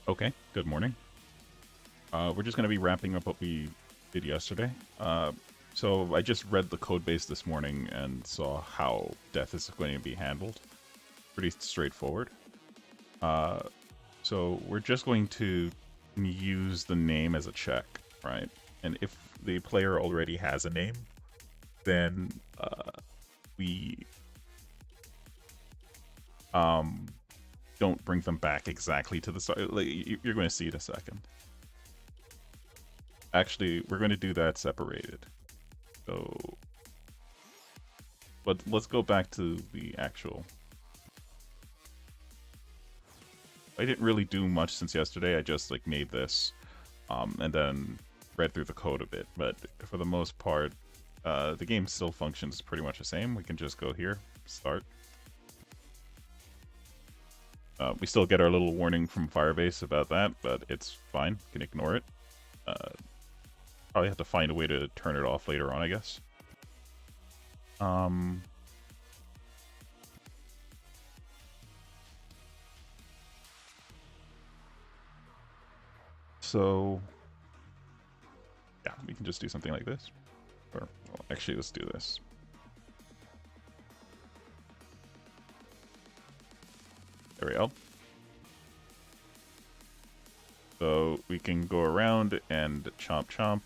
Okay, good morning. We're just going to be wrapping up what we did yesterday. So I just read the code base this morning and saw how death is going to be handled. Pretty straightforward. Uh, so we're just going to use the name as a check, right? And if the player already has a name, then we don't bring them back exactly to the start. Like, you're going to see it in a second. Actually, we're going to do that separated. So, but let's go back to the actual. I didn't really do much since yesterday. I just like made this, and then read through the code a bit. But for the most part, the game still functions pretty much the same. We can just go here, start. We still get our little warning from Firebase about that, but it's fine. You can ignore it. Probably have to find a way to turn it off later on, I guess. So, yeah, we can just do something like this. Or, well, actually, let's do this. There we go. So we can go around and chomp chomp.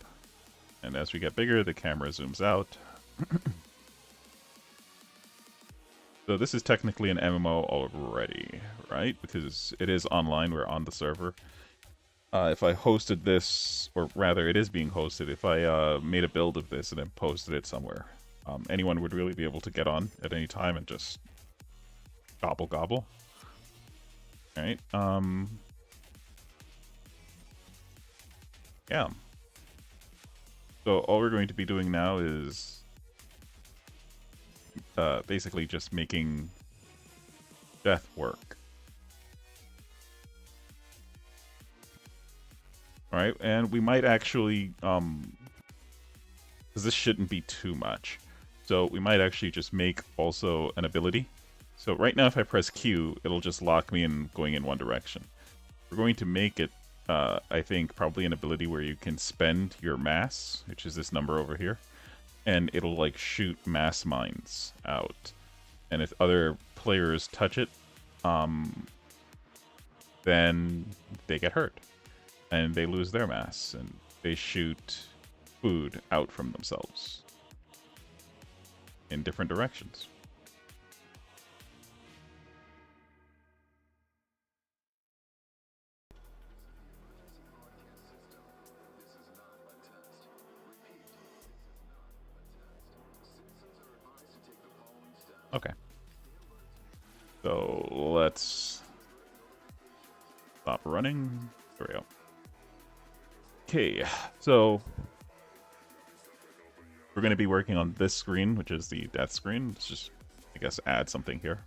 And as we get bigger, the camera zooms out. So this is technically an MMO already, right? Because it is online, we're on the server. If I hosted this, or rather it is being hosted, if I made a build of this and then posted it somewhere, anyone would really be able to get on at any time and just gobble gobble. Alright, yeah. So all we're going to be doing now is basically just making death work. Alright, and we might actually, because this shouldn't be too much, so we might actually just make also an ability. So right now if I press Q, it'll just lock me in going in one direction. We're going to make it, I think, probably an ability where you can spend your mass, which is this number over here, and it'll like shoot mass mines out. And if other players touch it, then they get hurt. And they lose their mass, and they shoot food out from themselves in different directions. Okay. So let's stop running. There we go. Okay, so we're going to be working on this screen, which is the death screen. Let's just, I guess, add something here.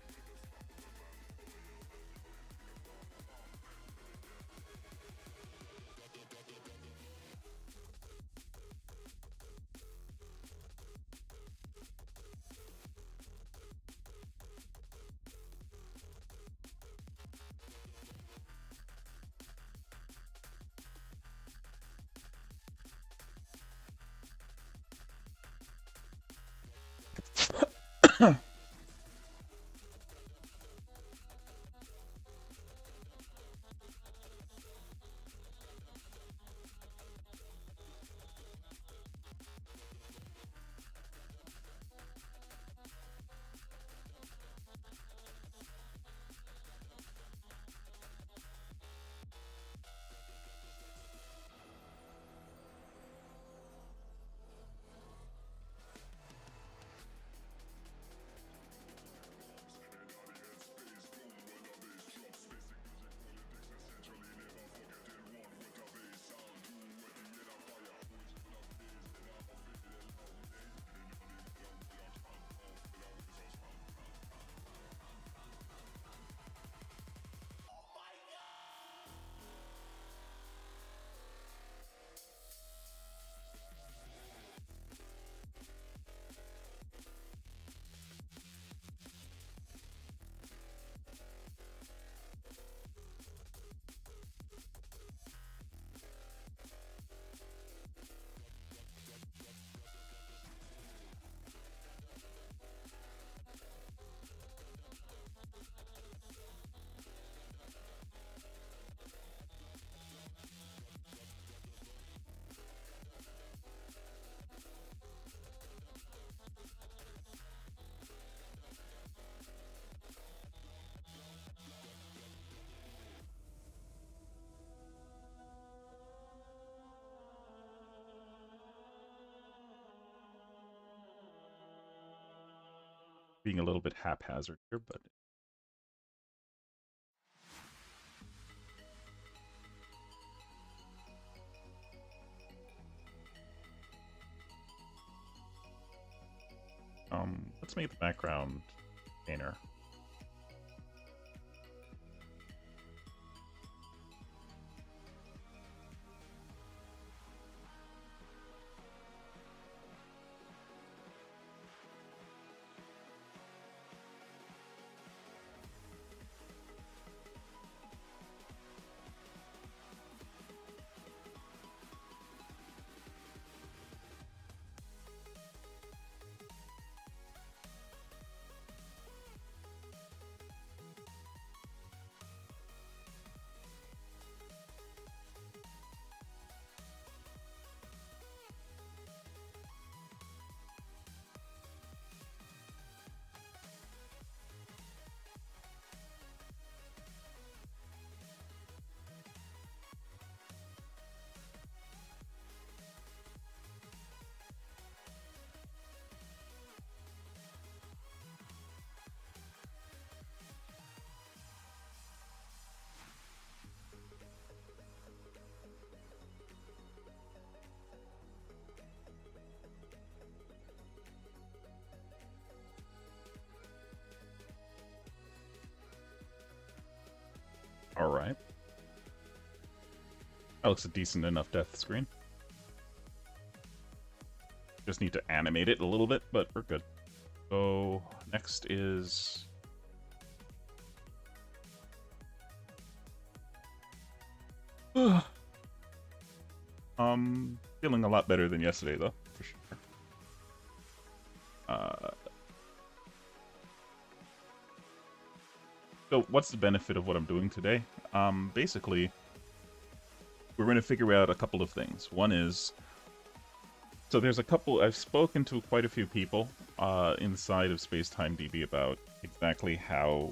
being a little bit haphazard here, but let's make the background painter. All right. That looks a decent enough death screen. Just need to animate it a little bit, but we're good. So next is feeling a lot better than yesterday though, for sure. So what's the benefit of what I'm doing today? Basically, we're going to figure out a couple of things. One is, so there's a couple, I've spoken to quite a few people inside of Spacetime DB about exactly how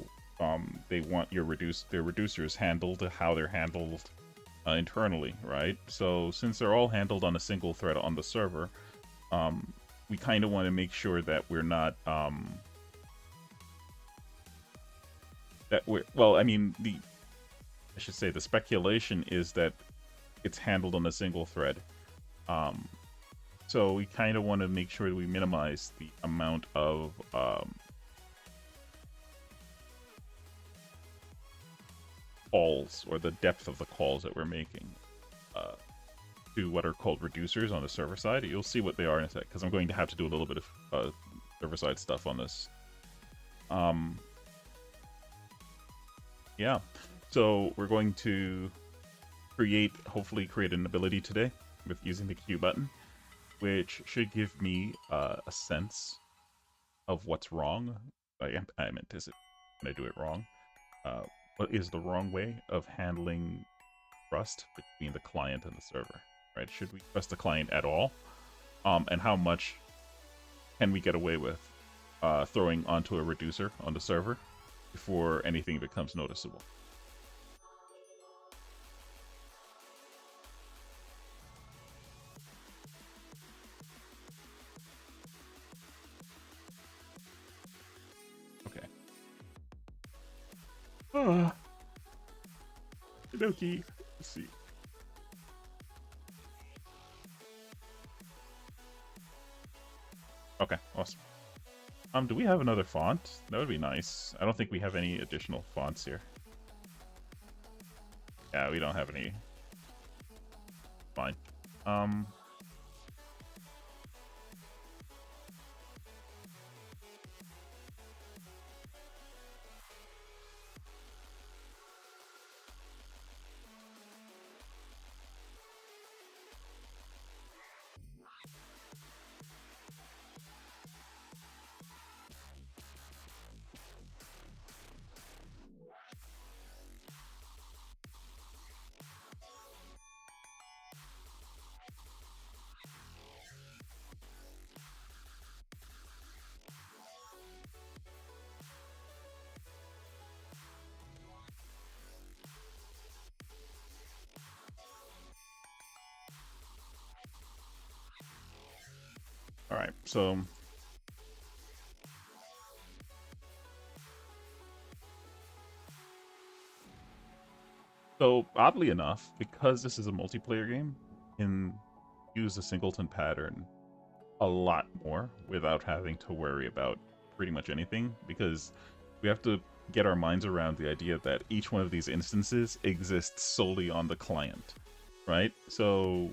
they want their reducers handled, how they're handled internally, right? So since they're all handled on a single thread on the server, we kind of want to make sure that we're not well, I mean, I should say the speculation is that it's handled on a single thread. So we kind of want to make sure that we minimize the amount of calls, or the depth of the calls that we're making to what are called reducers on the server side. You'll see what they are in a sec, because I'm going to have to do a little bit of server-side stuff on this. Yeah, so we're going to hopefully create an ability today with using the Q button, which should give me a sense of what's wrong. I'm anticipating I do it wrong. What is the wrong way of handling trust between the client and the server, right? Should we trust the client at all? And how much can we get away with throwing onto a reducer on the server before anything becomes noticeable? Okay. Okie. Let's see. Okay, awesome. Do we have another font? That would be nice. I don't think we have any additional fonts here. Yeah, we don't have any. Fine. All right, so So oddly enough, because this is a multiplayer game, you can use the singleton pattern a lot more without having to worry about pretty much anything, because we have to get our minds around the idea that each one of these instances exists solely on the client, right? So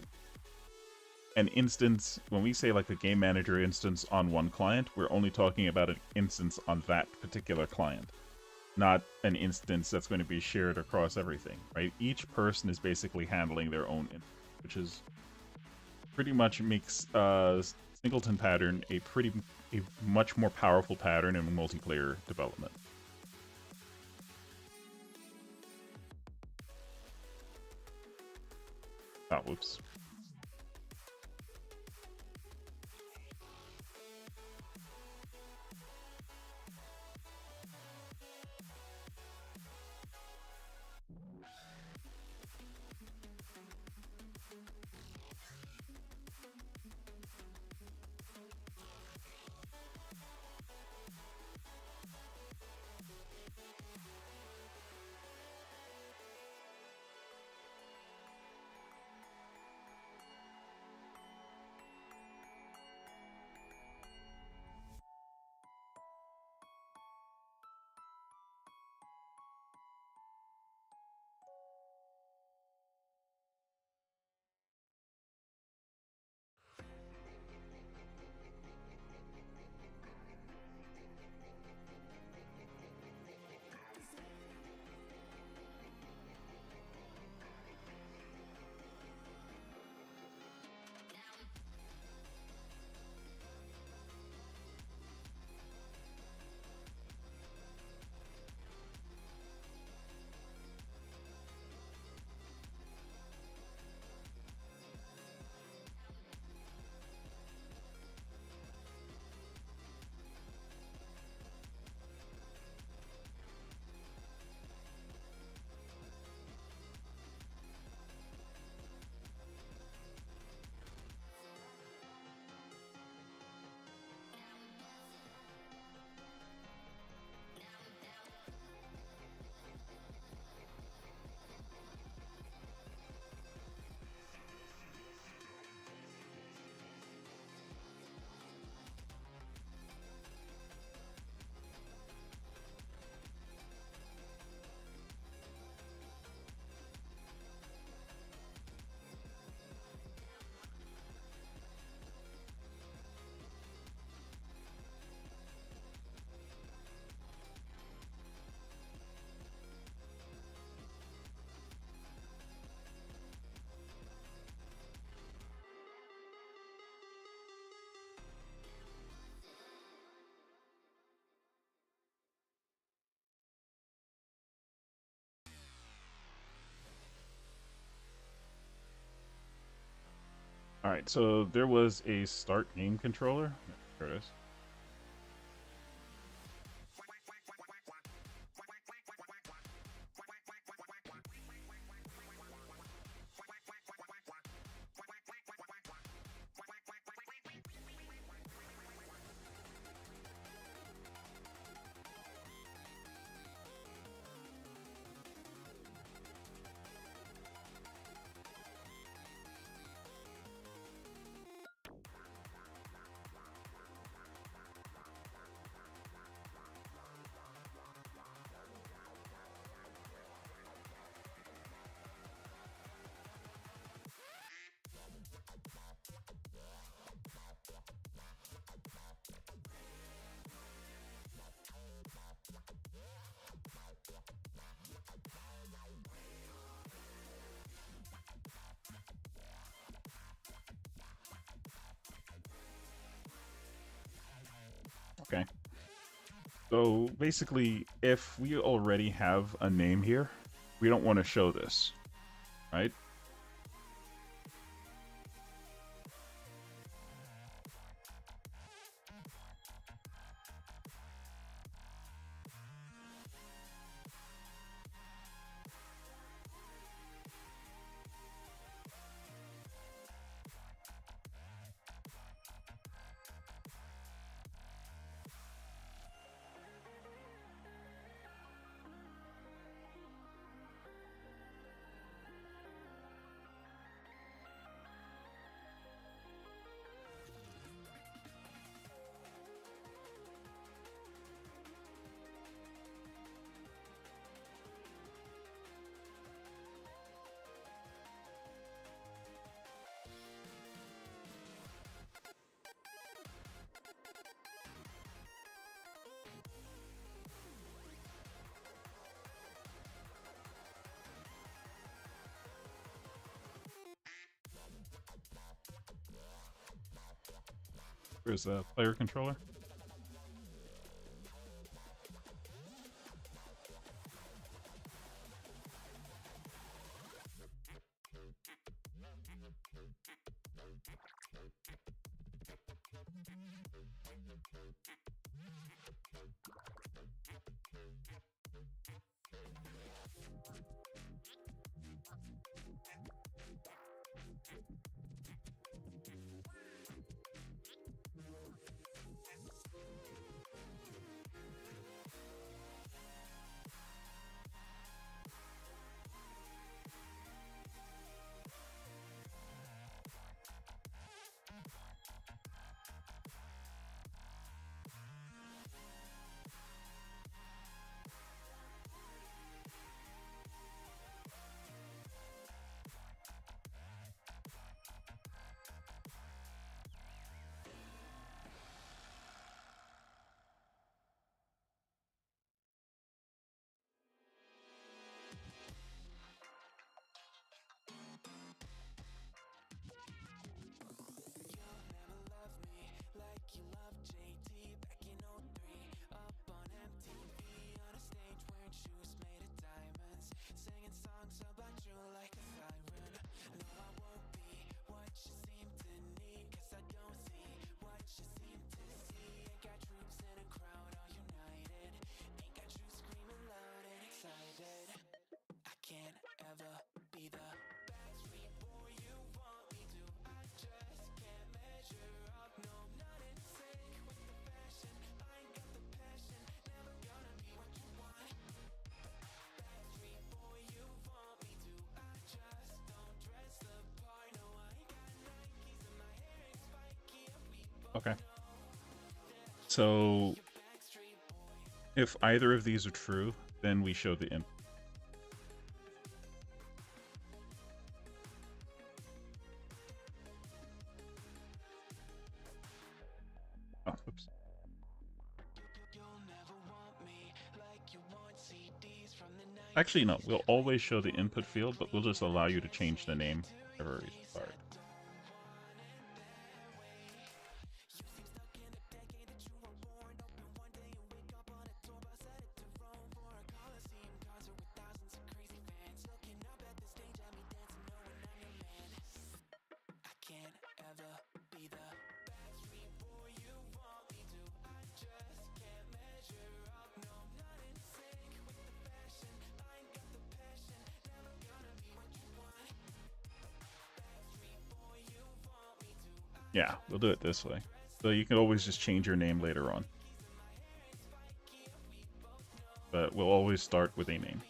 an instance, when we say like a game manager instance on one client, we're only talking about an instance on that particular client, not an instance that's going to be shared across everything, right? Each person is basically handling their own instance, which is pretty much makes singleton pattern a much more powerful pattern in multiplayer development. Oh, whoops. All right, so there was a start game controller. There it is. Okay. So basically, if we already have a name here, we don't want to show this, right? There's a player controller. Okay. So if either of these are true, then we show the imp. Oh, oops. Actually, no. We'll always show the input field, but we'll just allow you to change the name whenever you start. Yeah, we'll do it this way. So you can always just change your name later on. But we'll always start with a name.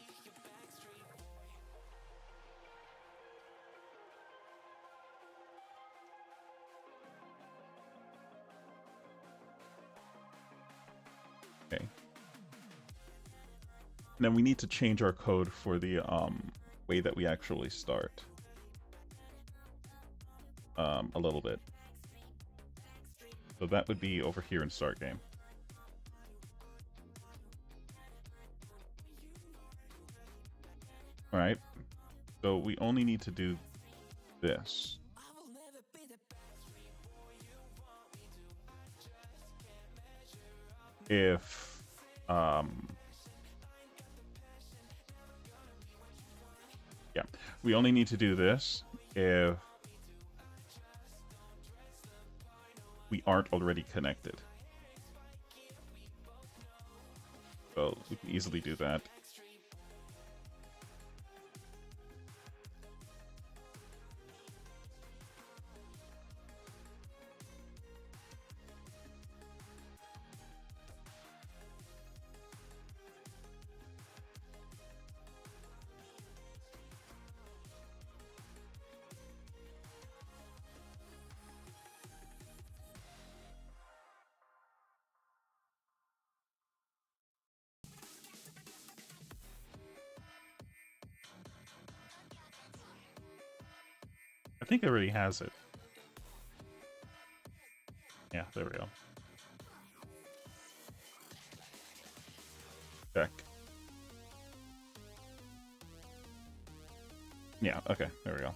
Okay. Now we need to change our code for the way that we actually start. A little bit. So that would be over here in start game. Alright. So we only need to do this. If yeah, we only need to do this if we aren't already connected. So we can easily do that. I think it already has it. Yeah, there we go. Check. Yeah, okay, there we go.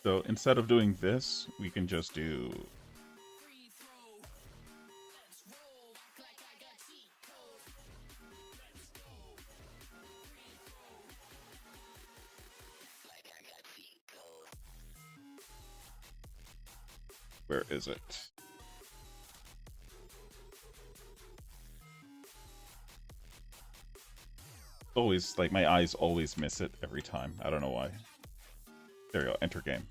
So instead of doing this, we can just do... Where is it? Always, like, my eyes always miss it every time. I don't know why. There you go, enter game.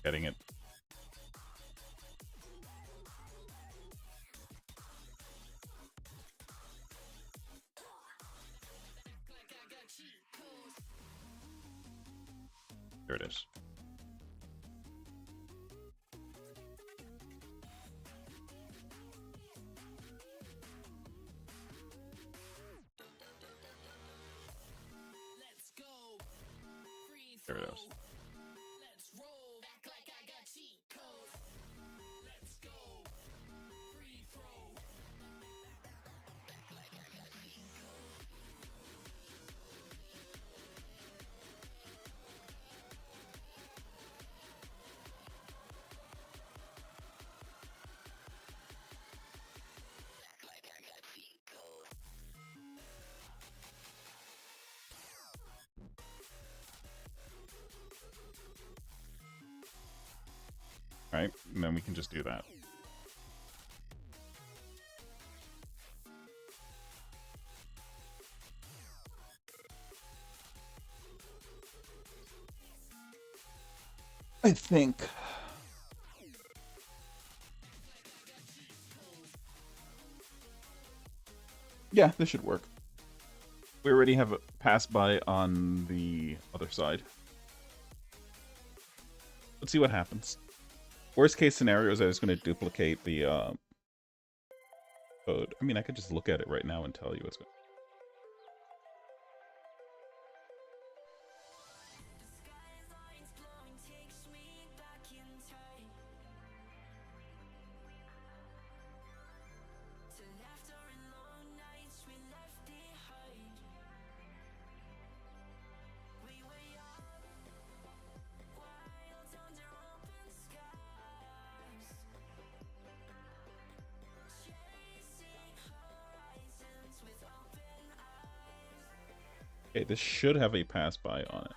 Getting it. There it is. There it is. Right, and then we can just do that. I think. Yeah, this should work. We already have a pass by on the other side. Let's see what happens. Worst case scenario is I was going to duplicate the code. I mean, I could just look at it right now and tell you what's going on. Okay, this should have a pass-by on it.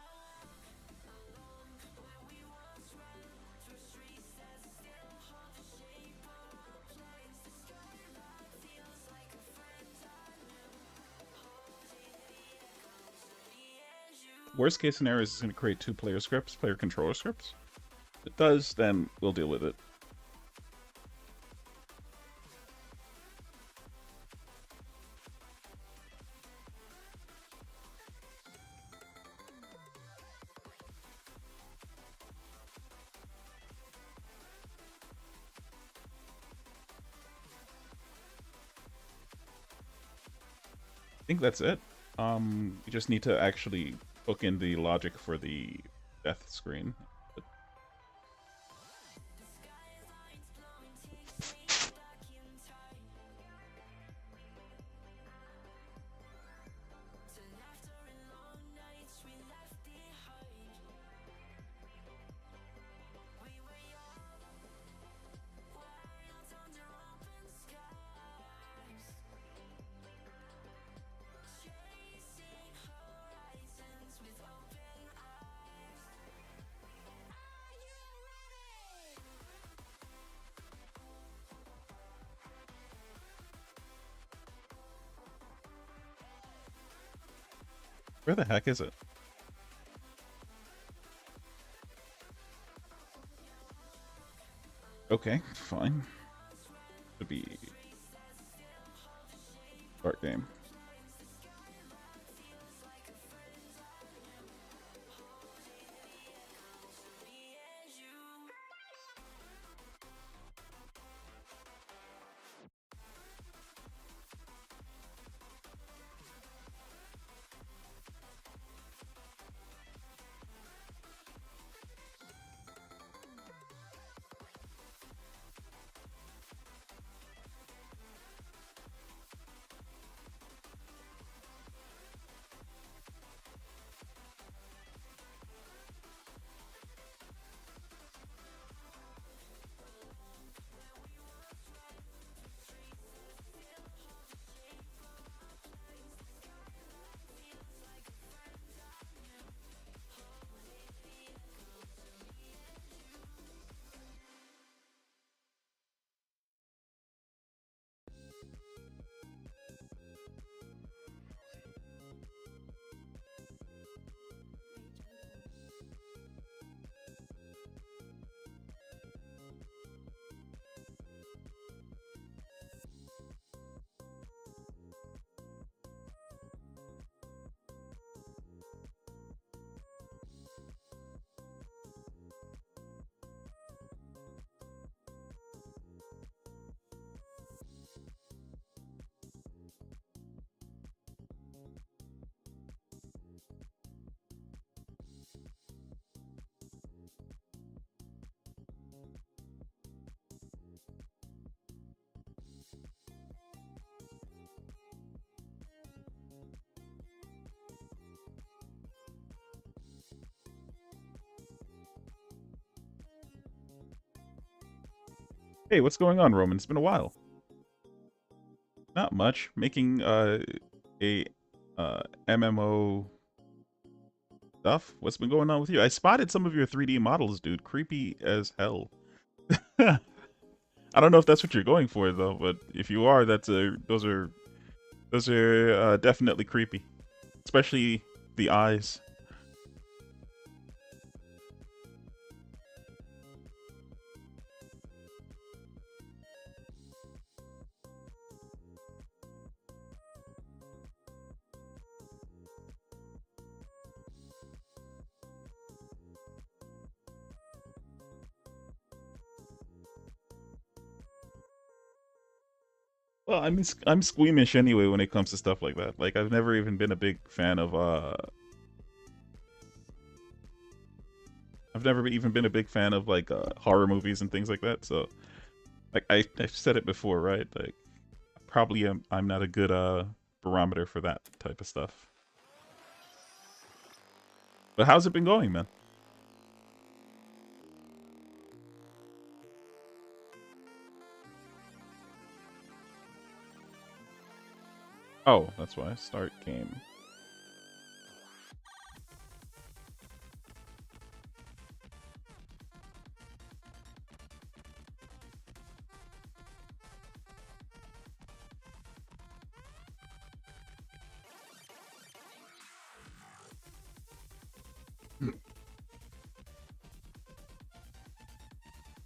Worst case scenario is it's going to create two player scripts, player controller scripts. If it does, then we'll deal with it. I think that's it. You just need to actually hook in the logic for the death screen. Where the heck is it? Okay, fine. Should be start game. Hey, what's going on, Roman? It's been a while. Not much. Making a MMO stuff. What's been going on with you? I spotted some of your 3D models, dude. Creepy as hell. I don't know if that's what you're going for though, but if you are, those are definitely creepy, especially the eyes. Well, I mean, I'm squeamish anyway when it comes to stuff like that. Like, I've never even been a big fan of I've never even been a big fan of like horror movies and things like that. So, like, I've said it before, right? Like, probably I'm not a good barometer for that type of stuff. But how's it been going, man? Oh, that's why. Start game.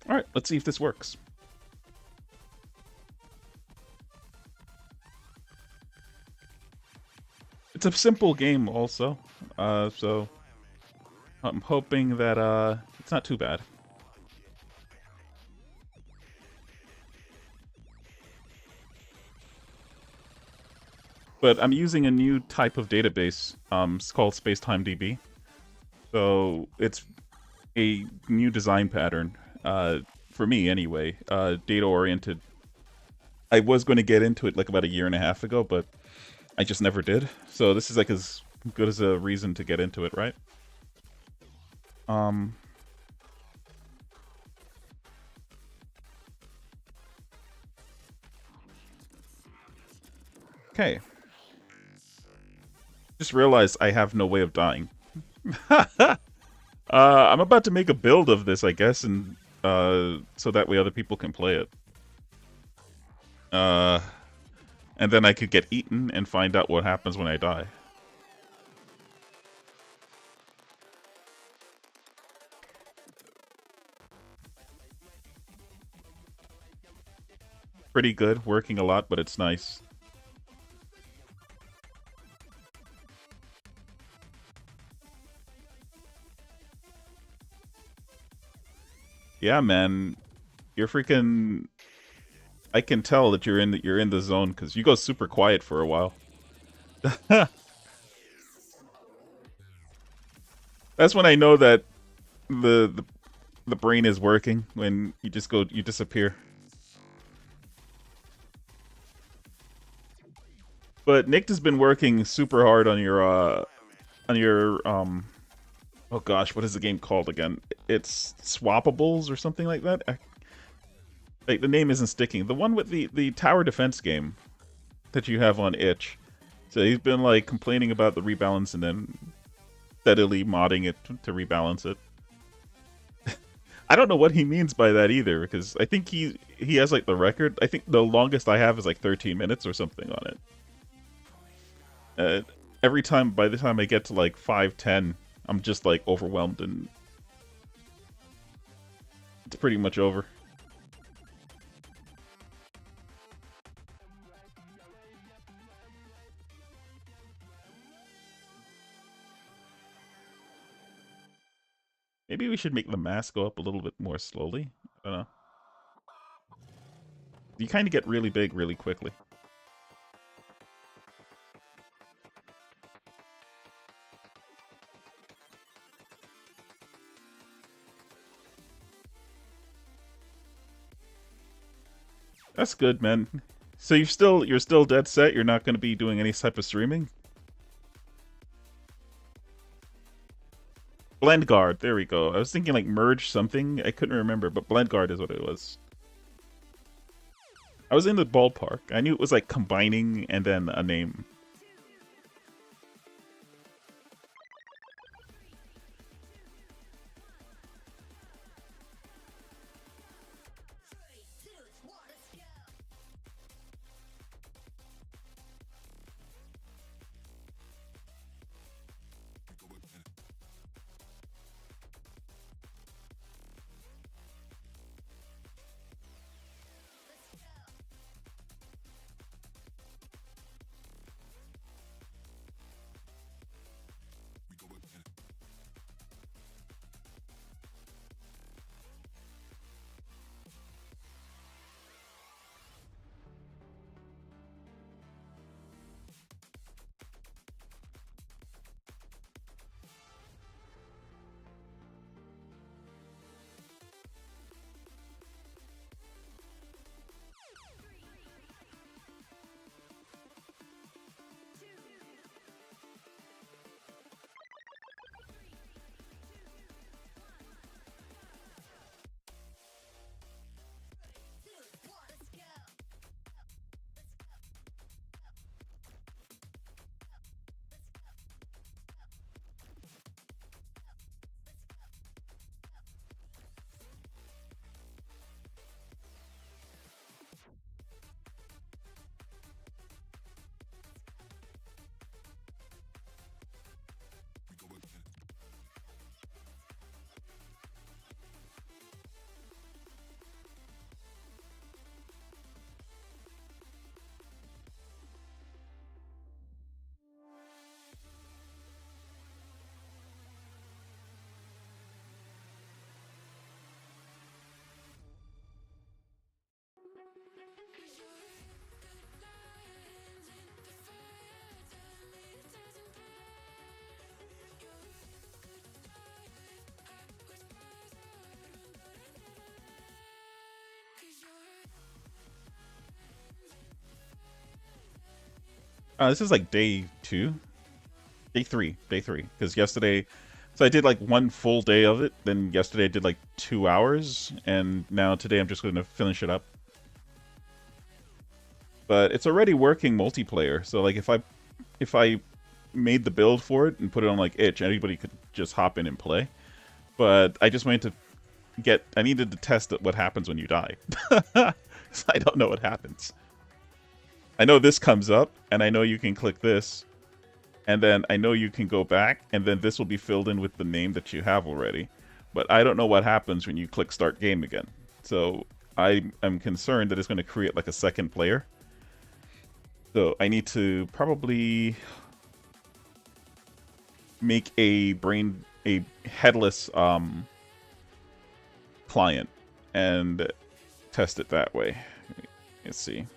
All right, let's see if this works. It's a simple game also, so I'm hoping that it's not too bad. But I'm using a new type of database. It's called SpaceTimeDB. So it's a new design pattern, for me anyway. Data oriented. I was going to get into it like about a year and a half ago, but I just never did. So this is like as good as a reason to get into it, right? Um. Okay. Just realized I have no way of dying. I'm about to make a build of this, I guess, and so that way other people can play it. Uh, and then I could get eaten and find out what happens when I die. Pretty good, working a lot, but it's nice. Yeah, man, you're freaking. I can tell that you're in the zone because you go super quiet for a while. That's when I know that the the brain is working, when you disappear. But Nick has been working super hard on your oh gosh, what is the game called again? It's Swappables or something like that. Like the name isn't sticking. The one with the tower defense game that you have on itch. So he's been like complaining about the rebalance and then steadily modding it to rebalance it. I don't know what he means by that either, because I think he has like the record. I think the longest I have is like 13 minutes or something on it. Every time, by the time I get to like 5-10, I'm just like overwhelmed and it's pretty much over. Maybe we should make the mask go up a little bit more slowly. I don't know. You kind of get really big really quickly. That's good, man. So you're still dead set? You're not going to be doing any type of streaming? Blend guard, there we go. I was thinking like merge something. I couldn't remember, but blend guard is what it was. I was in the ballpark. I knew it was like combining and then a name. This is like day 2? Day 3. Because yesterday... So I did like one full day of it, then yesterday I did like 2 hours, and now today I'm just going to finish it up. But it's already working multiplayer, so like if I made the build for it and put it on like itch, anybody could just hop in and play. But I just wanted to I needed to test what happens when you die. I don't know what happens. I know this comes up, and I know you can click this, and then I know you can go back, and then this will be filled in with the name that you have already. But I don't know what happens when you click start game again. So I am concerned that it's going to create like a second player. So I need to probably make a headless client and test it that way. Let's see.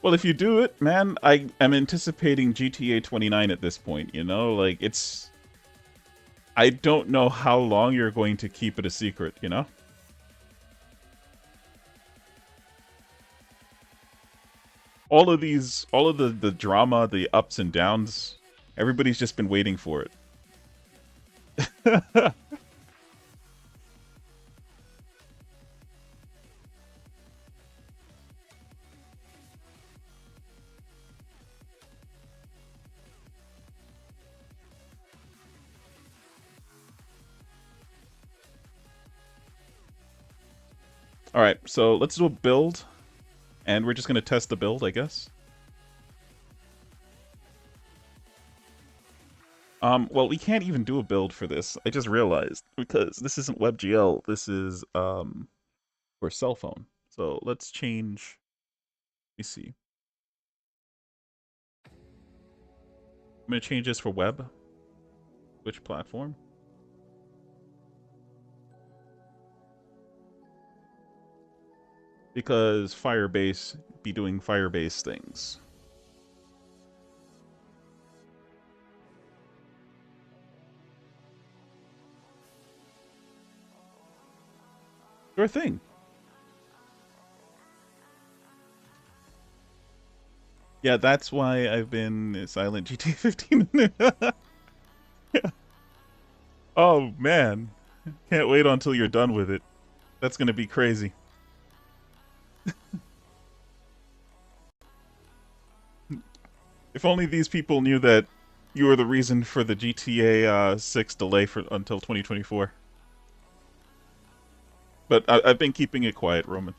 Well, if you do it, man, I am anticipating GTA 29 at this point, you know? Like, it's... I don't know how long you're going to keep it a secret, you know? All of the drama, the ups and downs, everybody's just been waiting for it. Alright, so let's do a build, and we're just going to test the build, I guess. Well, we can't even do a build for this. I just realized, because this isn't WebGL, this is, for cell phone. So let's change, let me see. I'm going to change this for web. Which platform? Because Firebase be doing Firebase things. Sure thing. Yeah, that's why I've been silent GTA 15. Oh man, can't wait until you're done with it. That's gonna be crazy. If only these people knew that you were the reason for the GTA 6 delay for until 2024. But I've been keeping it quiet, Roman.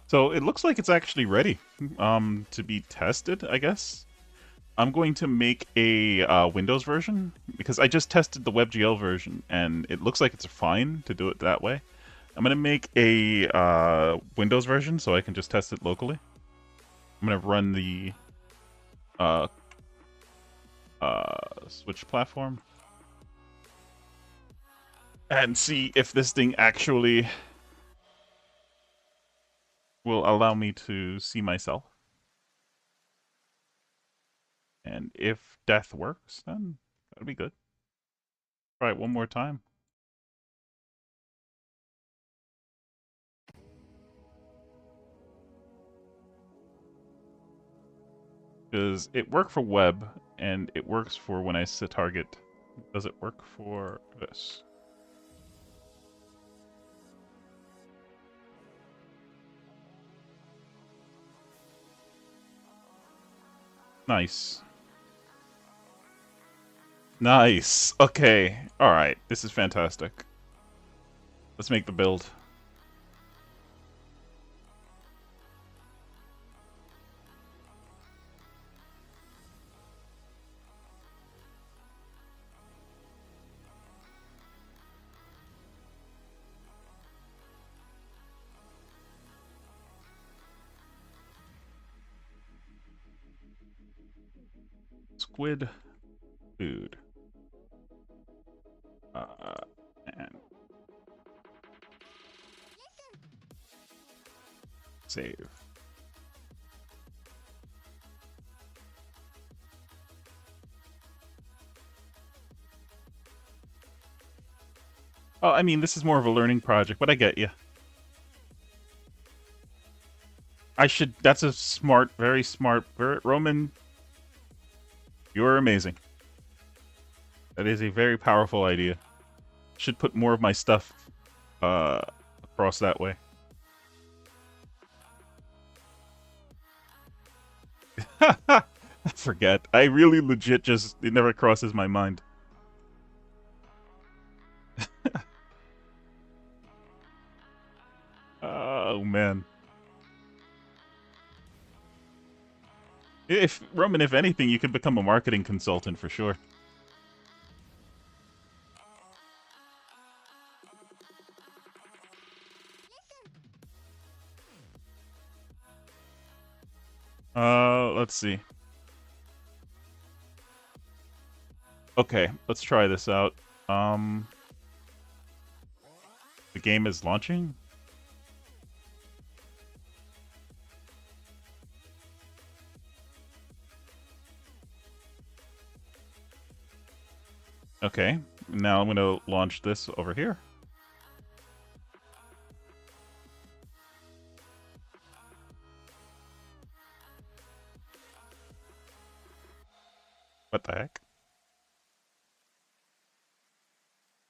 So it looks like it's actually ready to be tested, I guess. I'm going to make a Windows version because I just tested the WebGL version and it looks like it's fine to do it that way. I'm going to make a Windows version so I can just test it locally. I'm going to run the uh, Switch platform and see if this thing actually will allow me to see myself. And if death works, then that'll be good. Try it one more time. Because it worked for web, and it works for when I set target. Does it work for this? Nice. Nice. Okay. Alright. This is fantastic. Let's make the build. Squid food. And save. Oh, I mean, this is more of a learning project, but I get you. I should. That's a smart, very smart. Roman, you're amazing. That is a very powerful idea. Should put more of my stuff across that way. I forget. I really legit just it never crosses my mind. Oh man. If Roman, if anything, you could become a marketing consultant for sure. Let's see. Okay, let's try this out. The game is launching? Okay, now I'm gonna launch this over here. What the heck?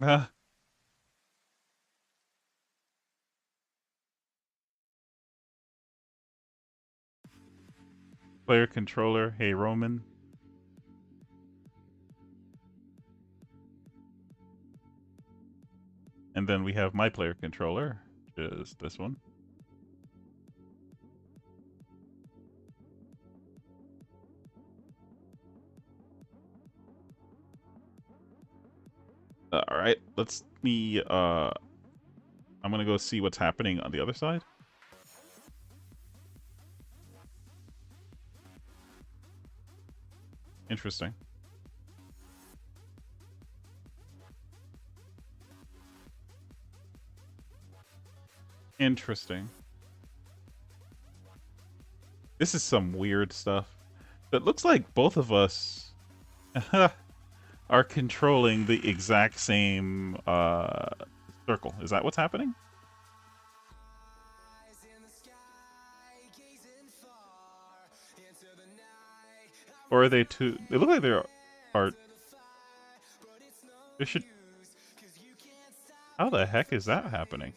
Ah, player controller, hey Roman. And then we have my player controller, which is this one. Alright, let's me I'm gonna go see what's happening on the other side. Interesting. Interesting. This is some weird stuff. It looks like both of us are controlling the exact same circle. Is that what's happening? Or are they two? They look like they are. They should. How the heck is that happening?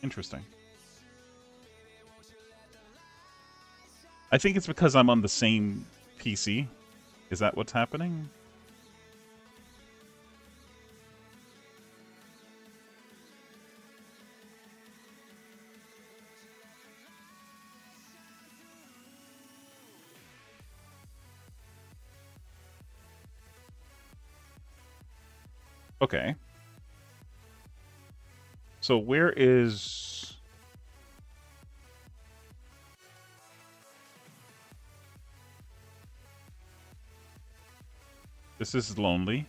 Interesting. I think it's because I'm on the same PC. Is that what's happening? Okay. So where is... This is lonely,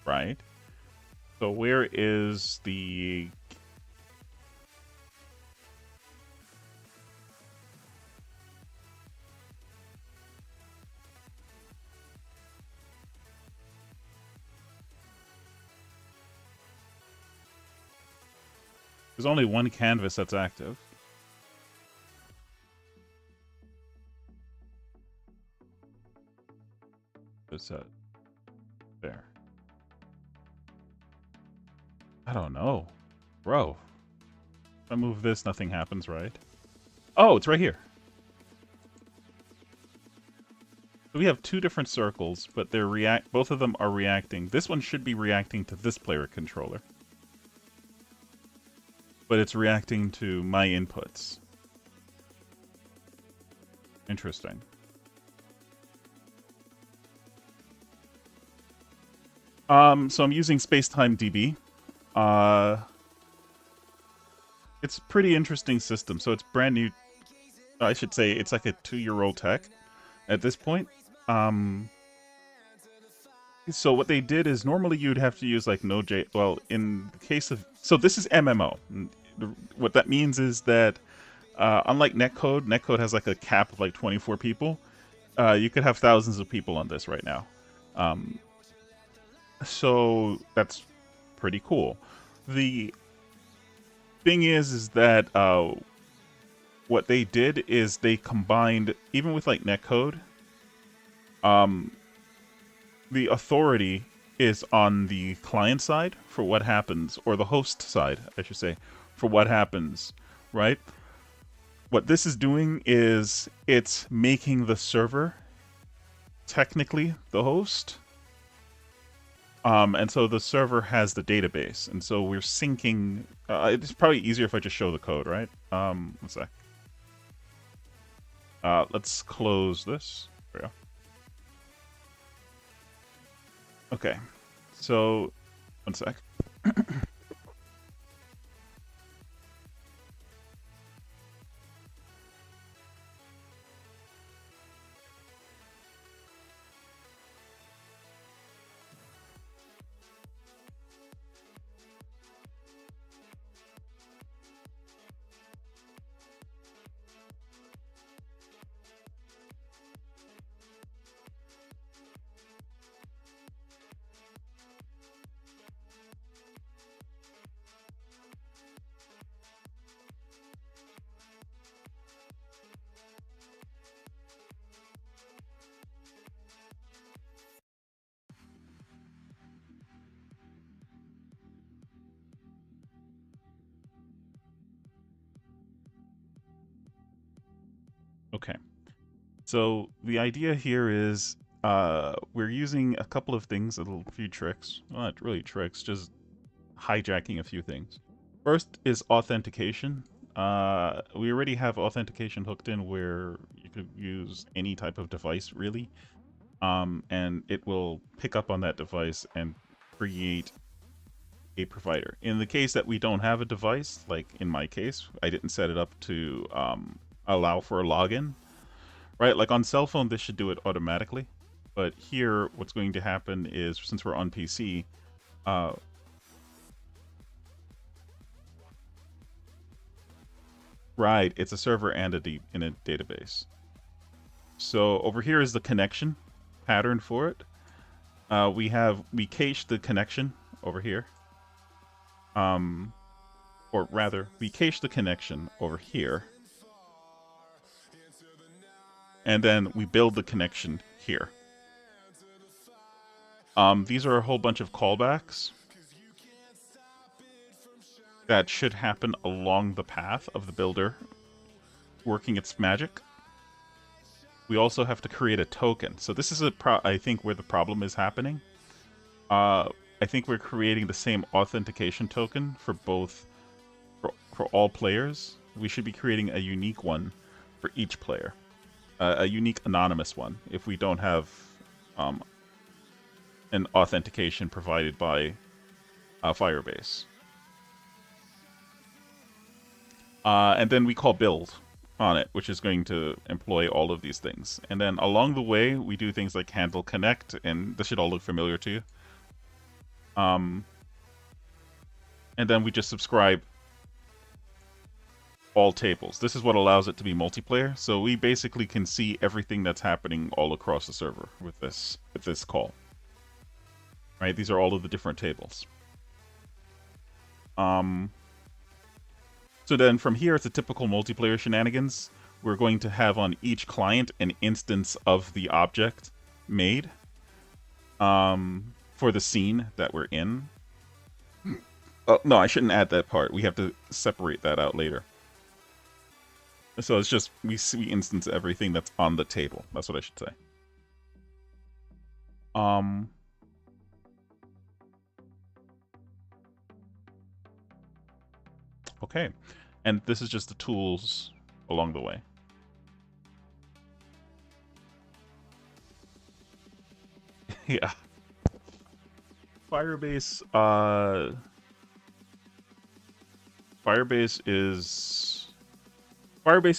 right? So where is the... There's only one canvas that's active. What's that? There. I don't know. Bro. If I move this, nothing happens, right? Oh, it's right here. So we have two different circles, but they're both of them are reacting. This one should be reacting to this player controller. But it's reacting to my inputs. Interesting. So I'm using Spacetime DB. It's a pretty interesting system. So it's brand new. I should say it's like a 2-year-old tech at this point. So what they did is normally you'd have to use like Node.js. Well, in the case of this is MMO. What that means is that unlike Netcode has like a cap of like 24 people. You could have thousands of people on this right now. So that's pretty cool. The thing is that what they did is they combined, even with like netcode, the authority is on the client side for what happens, or the host side, I should say, for what happens, right? What this is doing is it's making the server technically the host. And so the server has the database, and so we're syncing. It's probably easier if I just show the code, right? One sec. Let's close this. There we go. Okay, so one sec. Okay, so the idea here is we're using a couple of things, a few tricks. Well, not really tricks, just hijacking a few things. First is authentication. We already have authentication hooked in where you could use any type of device, really. And it will pick up on that device and create a provider. In the case that we don't have a device, like in my case, I didn't set it up to allow for a login, right? Like on cell phone, this should do it automatically. But here, what's going to happen is, since we're on PC, right, it's a server and in a database. So over here is the connection pattern for it. We cache the connection over here. Or rather, we cache the connection over here. And then we build the connection here. These are a whole bunch of callbacks that should happen along the path of the builder working its magic. We also have to create a token. So this is I think where the problem is happening. I think we're creating the same authentication token for for all players. We should be creating a unique one for each player. A unique anonymous one if we don't have an authentication provided by Firebase. And then we call build on it, which is going to employ all of these things. And then along the way, we do things like handle connect, and this should all look familiar to you. And then we just subscribe all tables. This is what allows it to be multiplayer. So we basically can see everything that's happening all across the server with this call. Right? These are all of the different tables. So then from here, it's a typical multiplayer shenanigans. We're going to have on each client an instance of the object made for the scene that we're in. Oh, no, I shouldn't add that part. We have to separate that out later. So it's just, we instance everything that's on the table. That's what I should say. Um, okay. And this is just the tools along the way. Yeah. Firebase, Firebase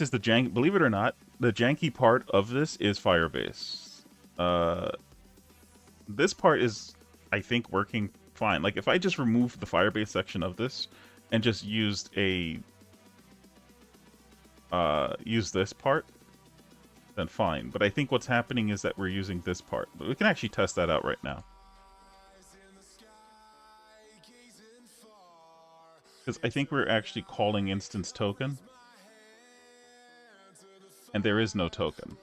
is the jank. Believe it or not, the janky part of this is Firebase. This part is, I think, working fine. Like if I just removed the Firebase section of this and just used use this part, then fine. But I think what's happening is that we're using this part. But we can actually test that out right now. Because I think we're actually calling instance token. And there is no token.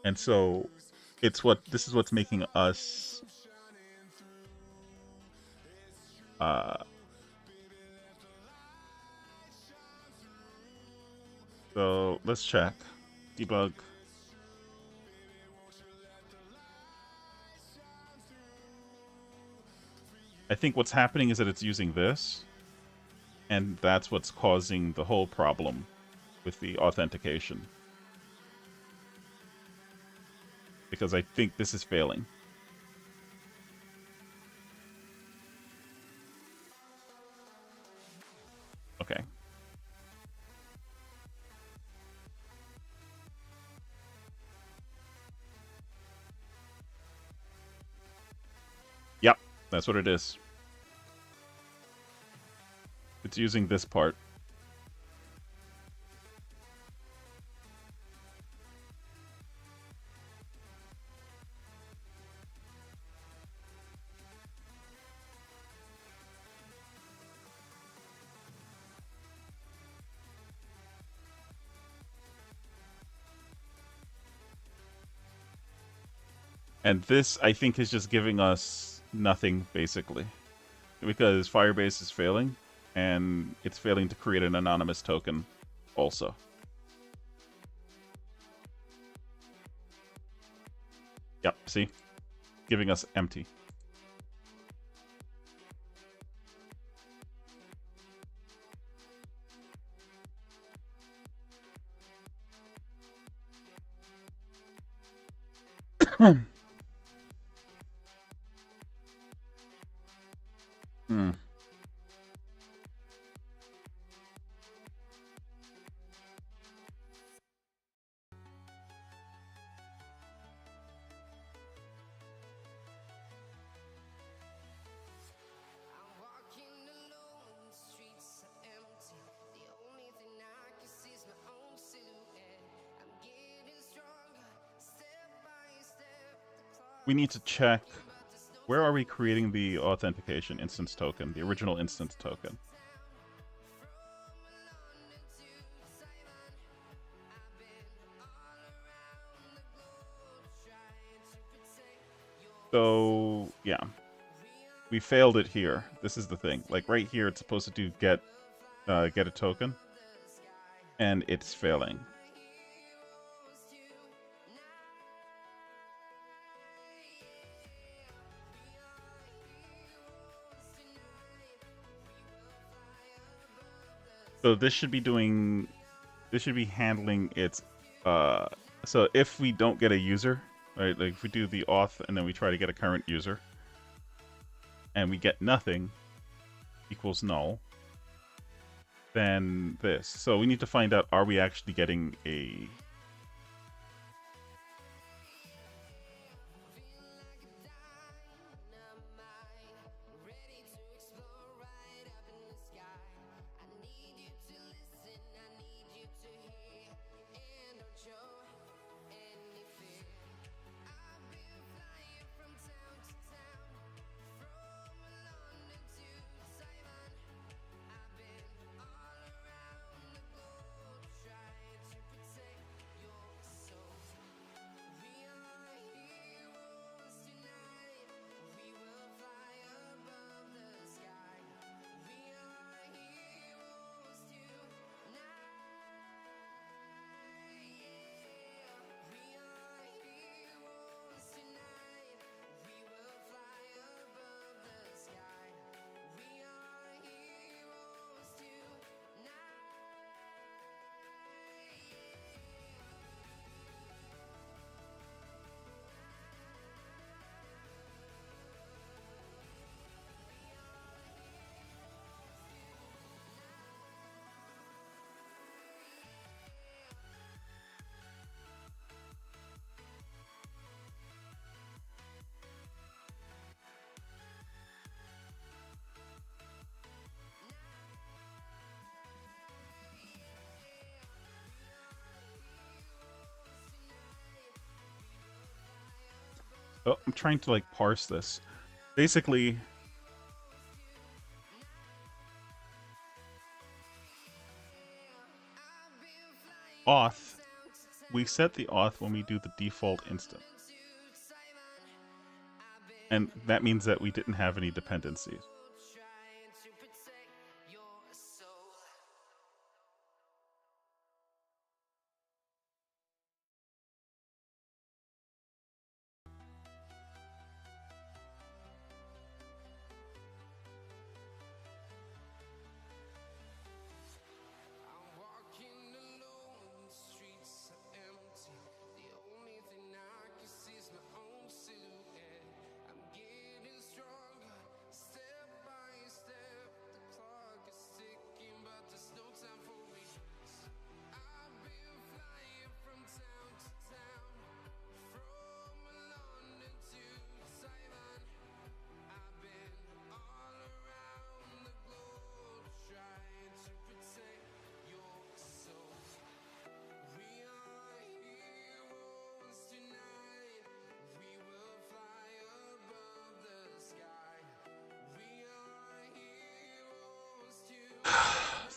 And so this is what's making us so let's check. Debug. I think what's happening is that it's using this, and that's what's causing the whole problem with the authentication. Because I think this is failing. Okay. Yep, that's what it is. It's using this part. And this, I think, is just giving us nothing, basically. Because Firebase is failing, and it's failing to create an anonymous token also. Yep, see? Giving us empty. Hmm. We need to check, where are we creating the authentication instance token, the original instance token? So, yeah. We failed it here. This is the thing. Like, right here, it's supposed to do get a token. And it's failing. So this should be handling its, so if we don't get a user, right, like if we do the auth and then we try to get a current user, and we get nothing equals null, then this. So we need to find out, are we actually getting a... Oh, I'm trying to like parse this. Basically, auth, we set the auth when we do the default instance. And that means that we didn't have any dependencies.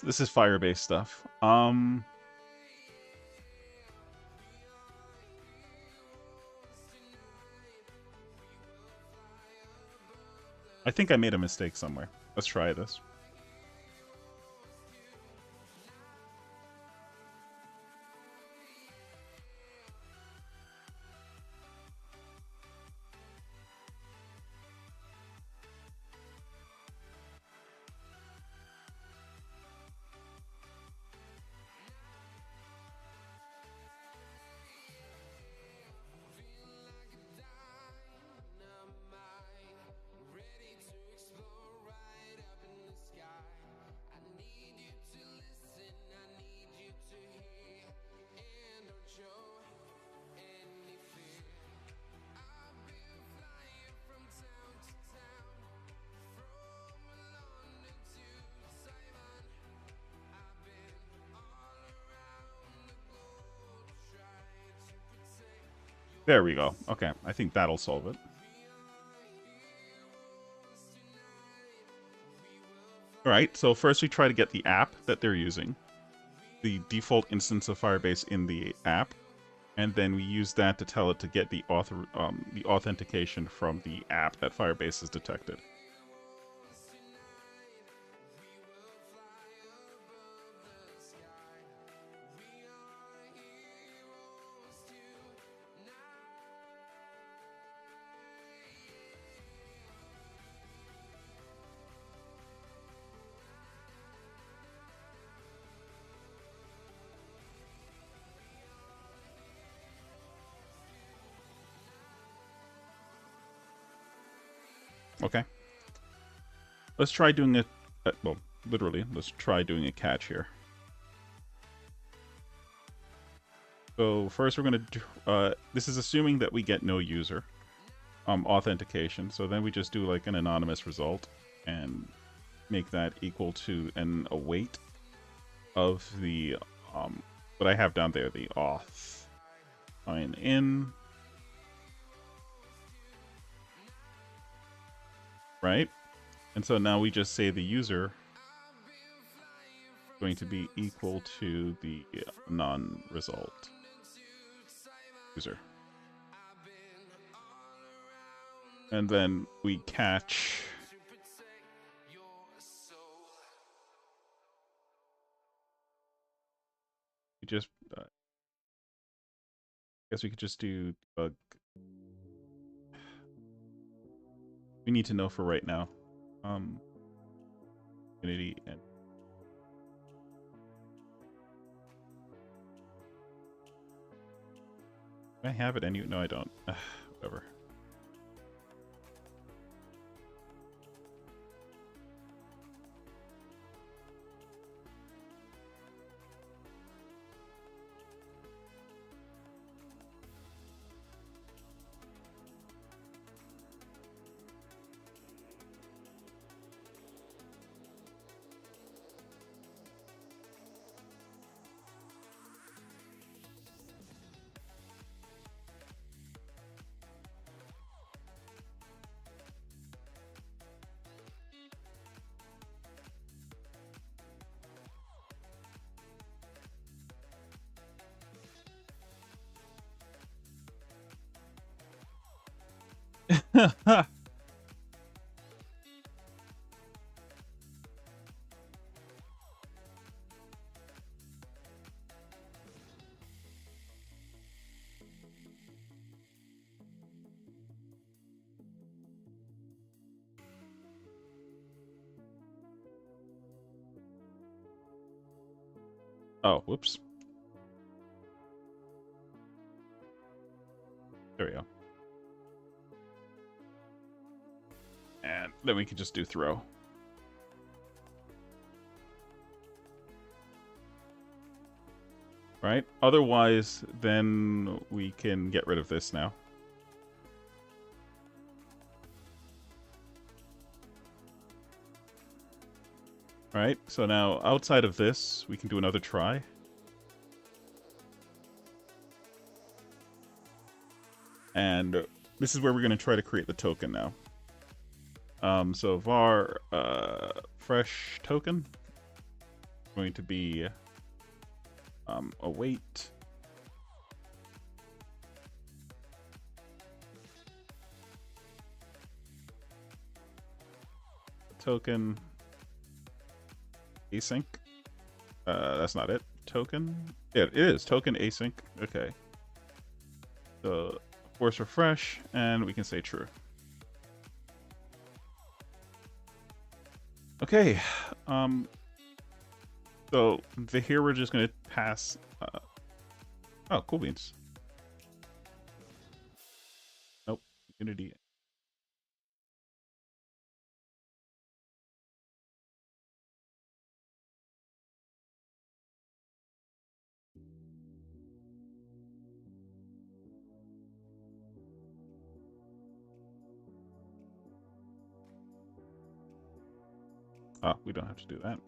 This is Firebase stuff. I think I made a mistake somewhere. Let's try this. There we go. Okay, I think that'll solve it. Alright, so first we try to get the app that they're using, the default instance of Firebase in the app, and then we use that to tell it to get the authentication from the app that Firebase has detected. Okay. Let's try doing it. Well, literally, let's try doing a catch here. So first we're going to this is assuming that we get no user authentication. So then we just do like an anonymous result and make that equal to an await of the what I have down there, the auth. Sign in. Right? And so now we just say the user is going to be equal to the non-result user. And then we catch we just I guess we could just do bug. We need to know for right now. Unity and do I have it? No, I don't. Whatever. Oh, whoops. There we go. And then we can just do throw. Right? Otherwise, then we can get rid of this now. Right? So now, outside of this, we can do another try. And this is where we're going to try to create the token now. So var fresh token going to be await token async. That's not it. Token. Yeah, it is token async. Okay. So force refresh, and we can say true. Okay. So here we're just gonna pass. Oh, cool beans. Nope. Unity. Oh, we don't have to do that.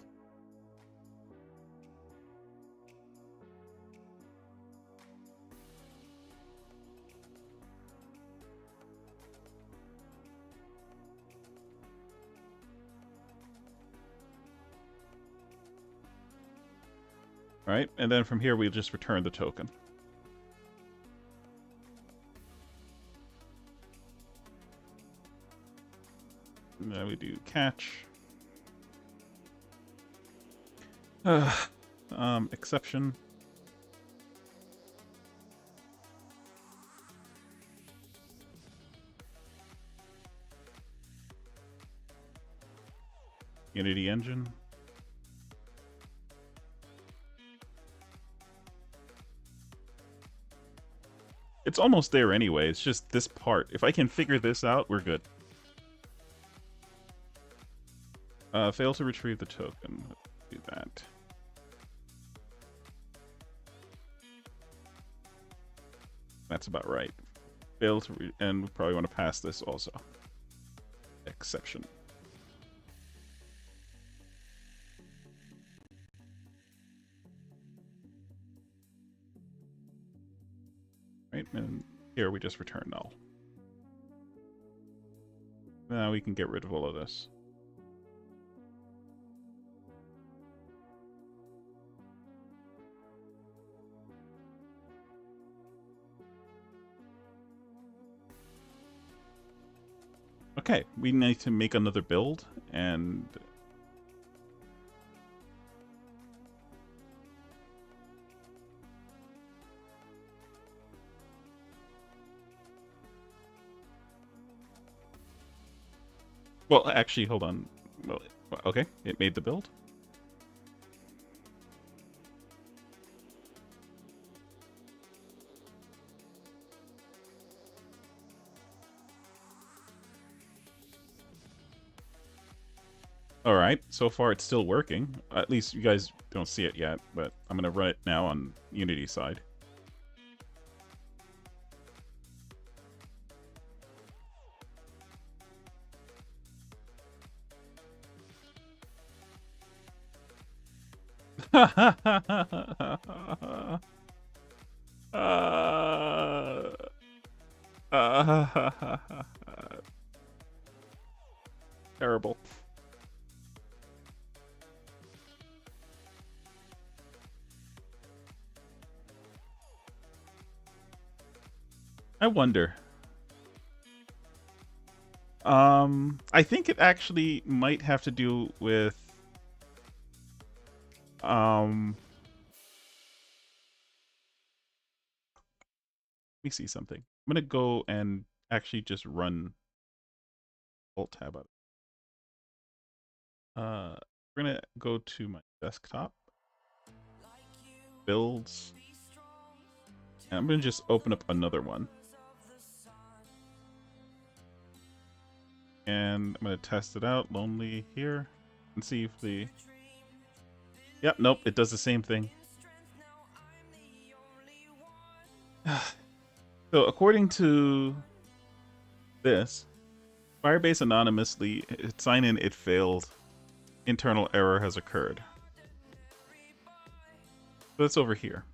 Right, and then from here we just return the token. And then we do catch. Exception. Unity engine. It's almost there anyway. It's just this part. If I can figure this out, we're good. Fail to retrieve the token. Let's do that. That's about right. Fail to and we probably want to pass this also. Exception. Right, and here we just return null. Now we can get rid of all of this. Okay, we need to make another build, and well, actually, hold on. Well, okay, it made the build. Alright, so far it's still working. At least you guys don't see it yet, but I'm gonna run it now on Unity side. Terrible. I wonder. I think it actually might have to do with let me see something. I'm gonna go and actually just run Alt Tab out. We're gonna go to my desktop, builds, and I'm gonna just open up another one. And I'm gonna test it out, lonely here, and see if the... Yep, nope, it does the same thing. So according to this, Firebase anonymously sign in, it failed. Internal error has occurred. So that's over here.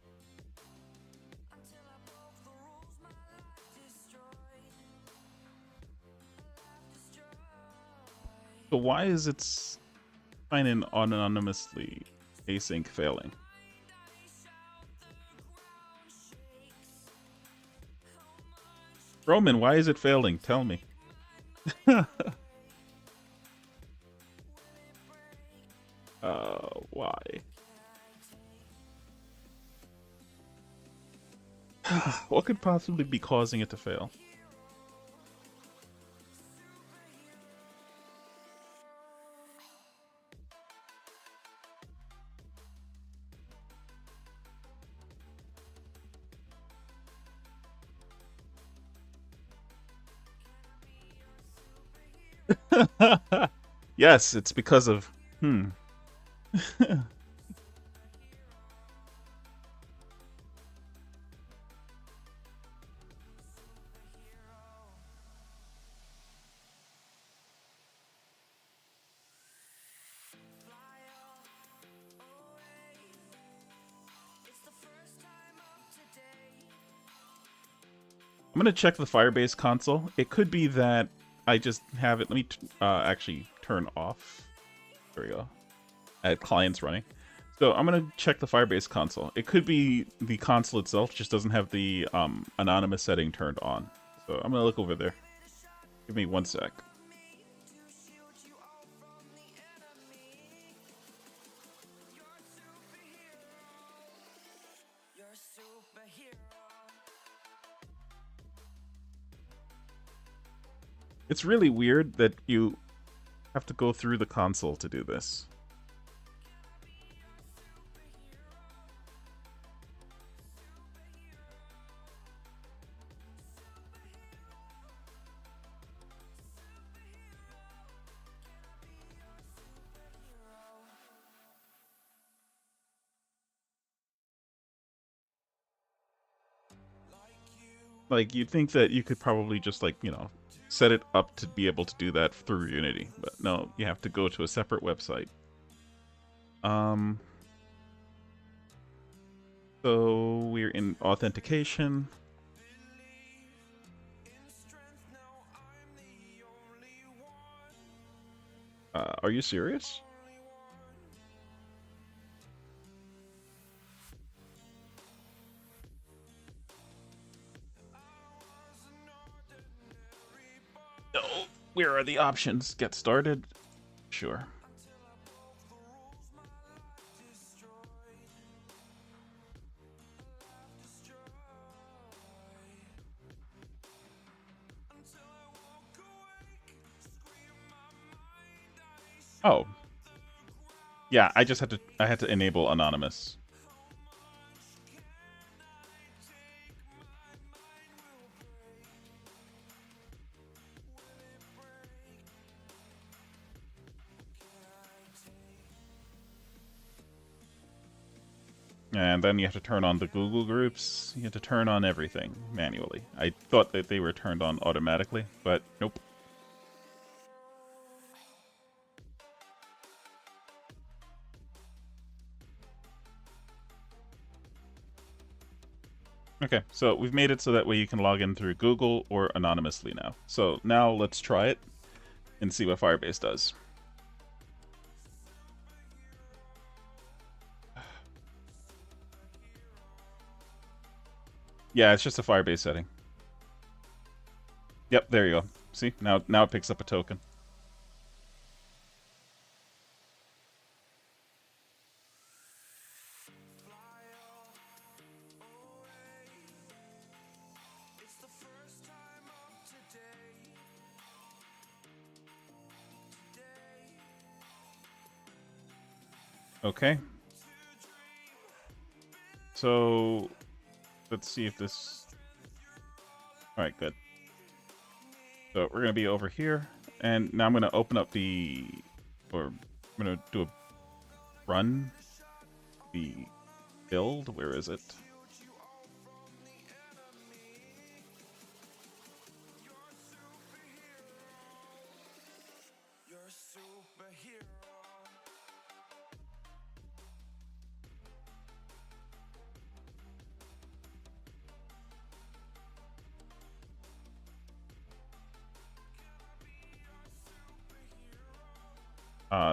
So why is it sign in anonymously async failing? Roman, why is it failing? Tell me. Why? What could possibly be causing it to fail? Yes, it's because of... I'm going to check the Firebase console. It could be that I just have it... Let me actually turn off. There we go. I had clients running. So I'm going to check the Firebase console. It could be the console itself just doesn't have the anonymous setting turned on. So I'm going to look over there. Give me 1 sec. It's really weird that you have to go through the console to do this. Like, you'd think that you could probably just, like, you know, set it up to be able to do that through Unity. But no, you have to go to a separate website. So we're in authentication. Are you serious? No. Where are the options? Get started? Sure. Oh. Yeah, I had to enable anonymous. And then you have to turn on the Google groups. You have to turn on everything manually. I thought that they were turned on automatically, but nope. Okay, so we've made it so that way you can log in through Google or anonymously now. So now let's try it and see what Firebase does. Yeah, it's just a Firebase setting. Yep, there you go. see, now it picks up a token. Okay. So let's see if this. All right, good. So we're gonna be over here, and now I'm gonna open up or I'm gonna do a run the build. Where is it?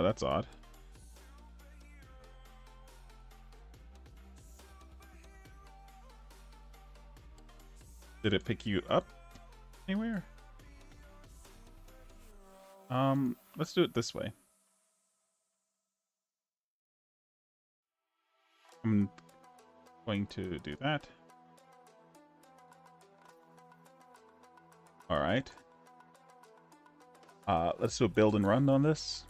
That's odd. Did it pick you up anywhere? Let's do it this way. I'm going to do that. All right. Let's do a build and run on this.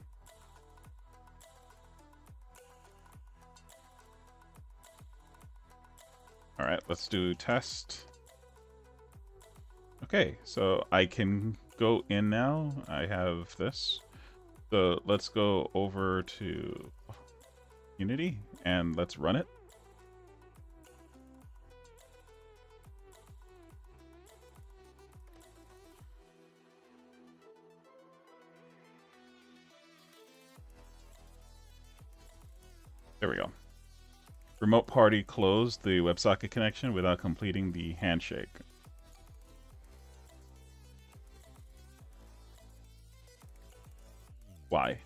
All right, let's do test. Okay, so I can go in now. I have this. So let's go over to Unity and let's run it. There we go. Remote party closed the WebSocket connection without completing the handshake. Why?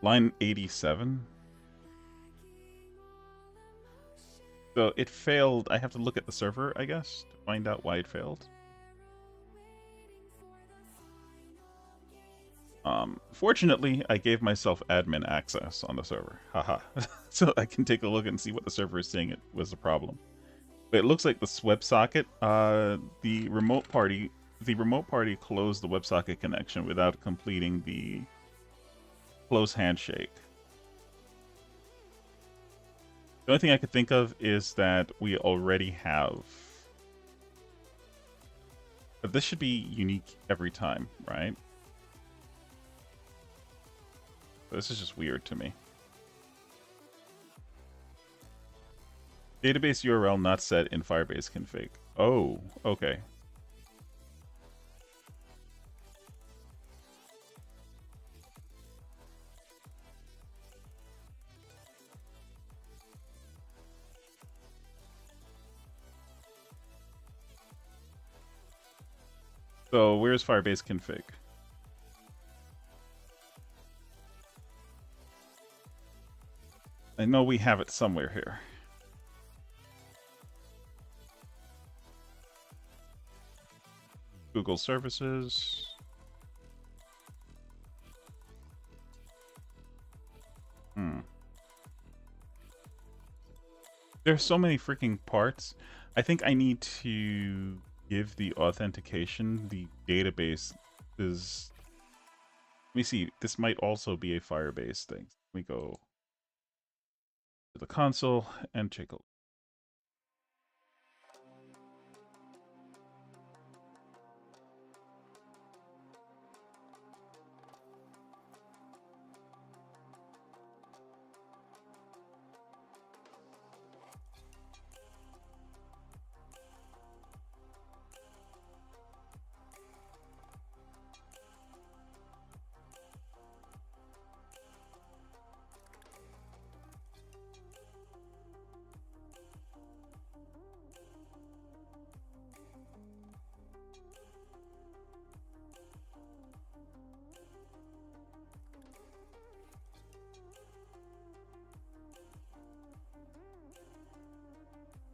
Line 87. So it failed. I have to look at the server, I guess, to find out why it failed. Fortunately, I gave myself admin access on the server. Haha. So I can take a look and see what the server is saying it was a problem. But it looks like the WebSocket, the remote party closed the WebSocket connection without completing the close handshake. The only thing I could think of is that we already have. But this should be unique every time, right? This is just weird to me. Database URL not set in Firebase config. Oh, okay. So where's Firebase config? I know we have it somewhere here. Google services. There's so many freaking parts. I think I need to give the authentication. The database is. Let me see. This might also be a Firebase thing. Let me go to the console and check it.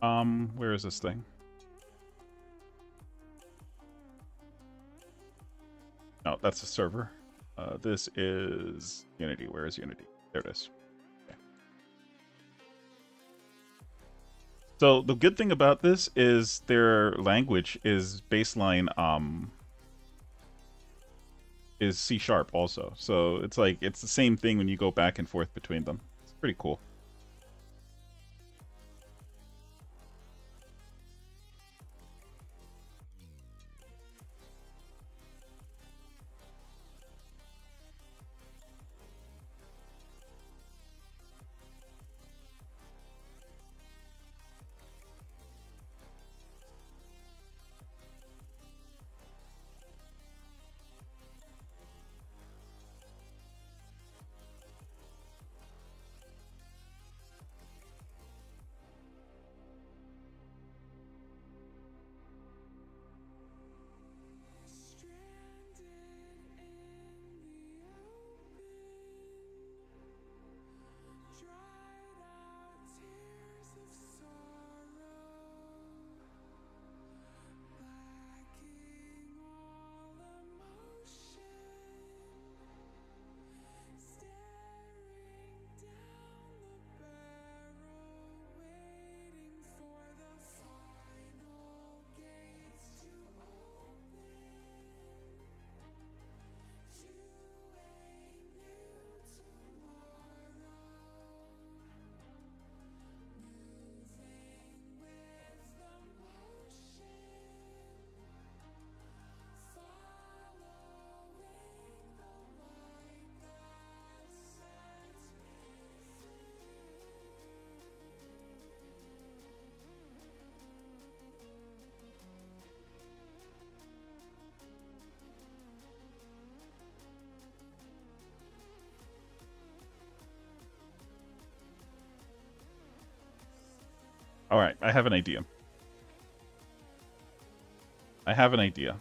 Where is this thing? No, that's a server. This is Unity. Where is Unity? There it is. Okay. So the good thing about this is their language is baseline is C# also. So it's like it's the same thing when you go back and forth between them. It's pretty cool. All right, I have an idea. I have an idea.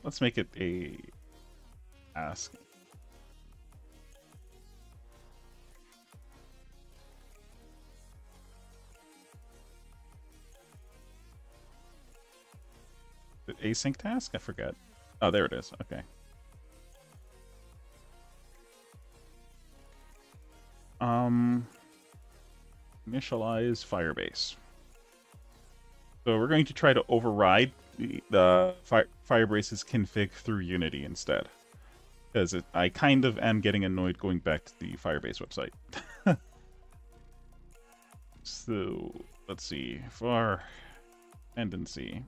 Let's make it a ask. The async task? I forgot. Oh, there it is. Okay. Initialize Firebase. So we're going to try to override the Firebase's config through Unity instead. Because I kind of am getting annoyed going back to the Firebase website. So, let's see. For dependency.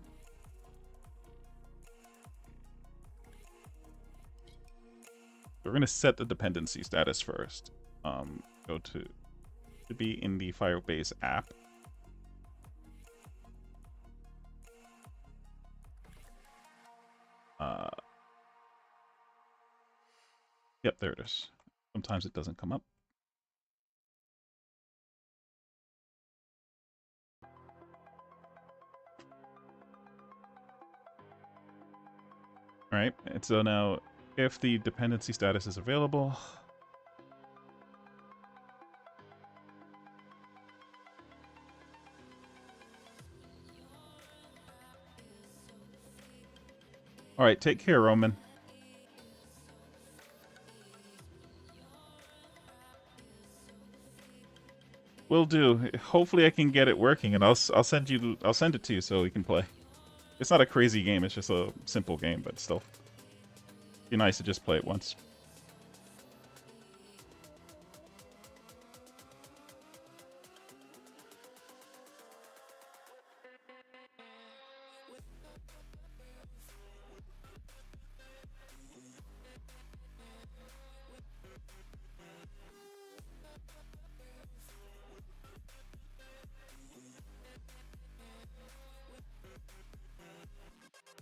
We're going to set the dependency status first. Go to be in the Firebase app. Yep, there it is. Sometimes it doesn't come up. All right, and so now if the dependency status is available, all right, take care, Roman. Will do. Hopefully, I can get it working, and I'll send it to you so we can play. It's not a crazy game. It's just a simple game, but still, be nice to just play it once.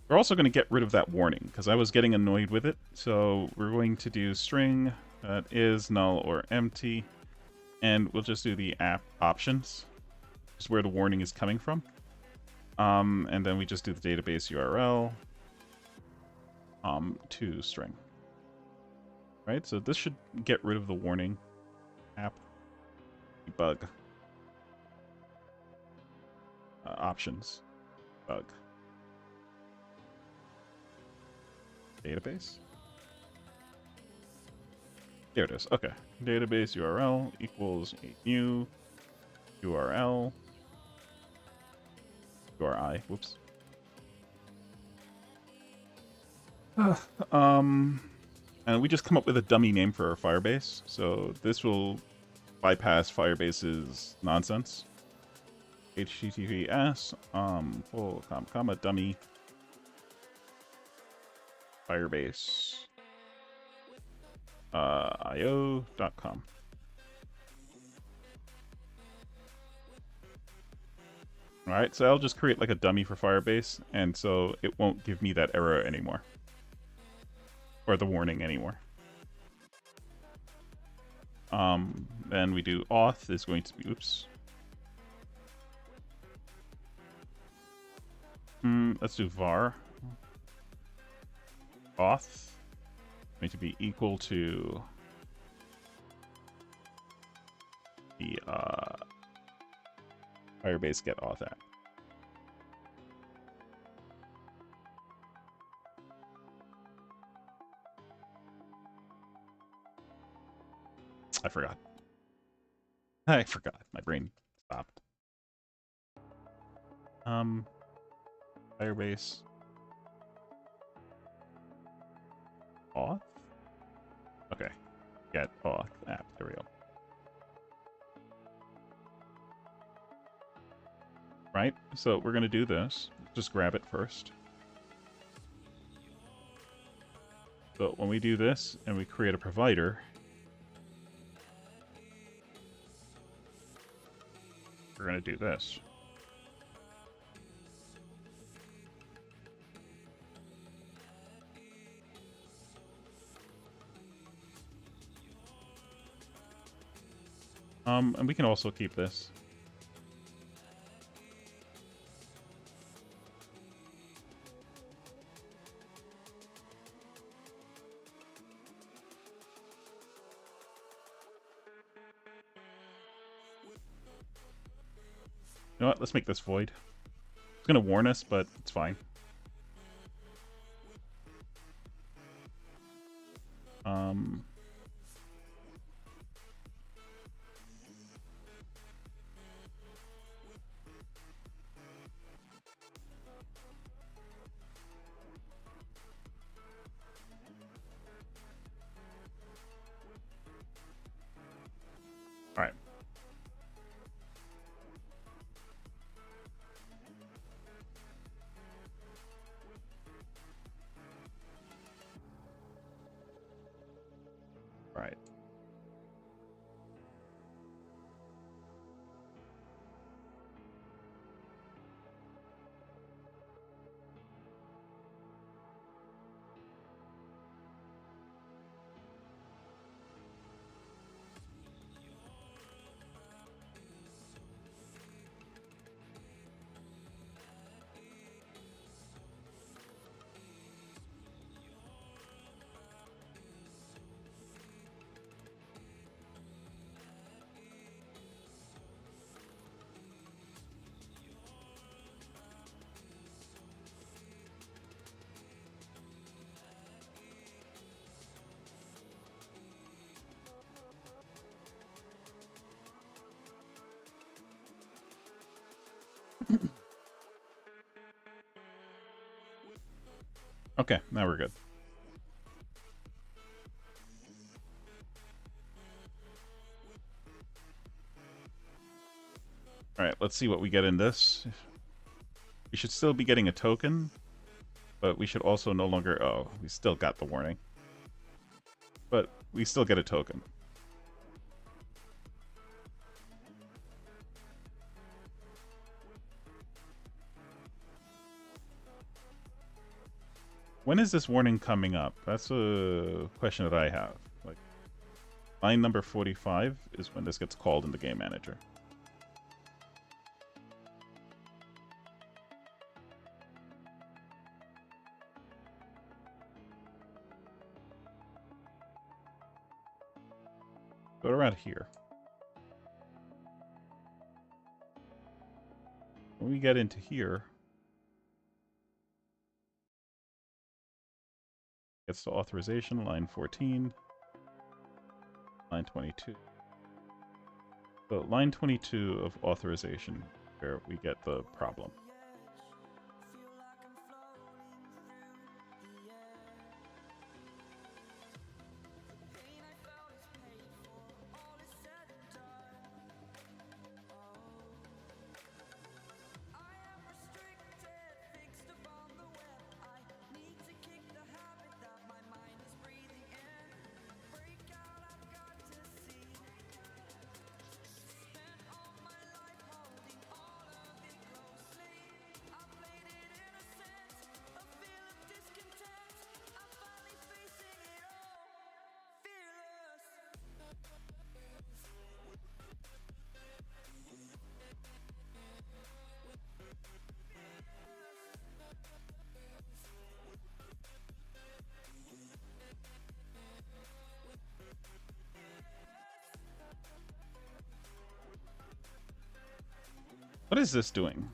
We're also going to get rid of that warning, because I was getting annoyed with it. So we're going to do string That is null or empty. And we'll just do the app options, just where the warning is coming from. And then we just do the database URL to string. Right, so this should get rid of the warning. App debug options bug database. There it is. Okay, database URL equals new URL URI. Whoops. And we just come up with a dummy name for our Firebase. So this will bypass Firebase's nonsense. HTTPS full comma dummy Firebase io.com. Alright, so I'll just create like a dummy for Firebase, and so it won't give me that error anymore. Or the warning anymore. Then we do auth is going to be, oops. Let's do var. Auth going to be equal to the Firebase get auth app. I forgot. My brain stopped. Firebase auth? Okay. Get auth app. There we go. Right? So we're going to do this. Just grab it first. So when we do this and we create a provider, we're going to do this. And we can also keep this. You know what? Let's make this void. It's gonna warn us, but it's fine. All right. Right. Okay, now we're good. Alright, let's see what we get in this. We should still be getting a token, but we should also no longer... Oh, we still got the warning. But we still get a token. When is this warning coming up? That's a question that I have. Like, line number 45 is when this gets called in the game manager. Go around here. When we get into here, gets to authorization, line 14, line 22. So line 22 of authorization, where we get the problem. What is this doing?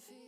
feeling.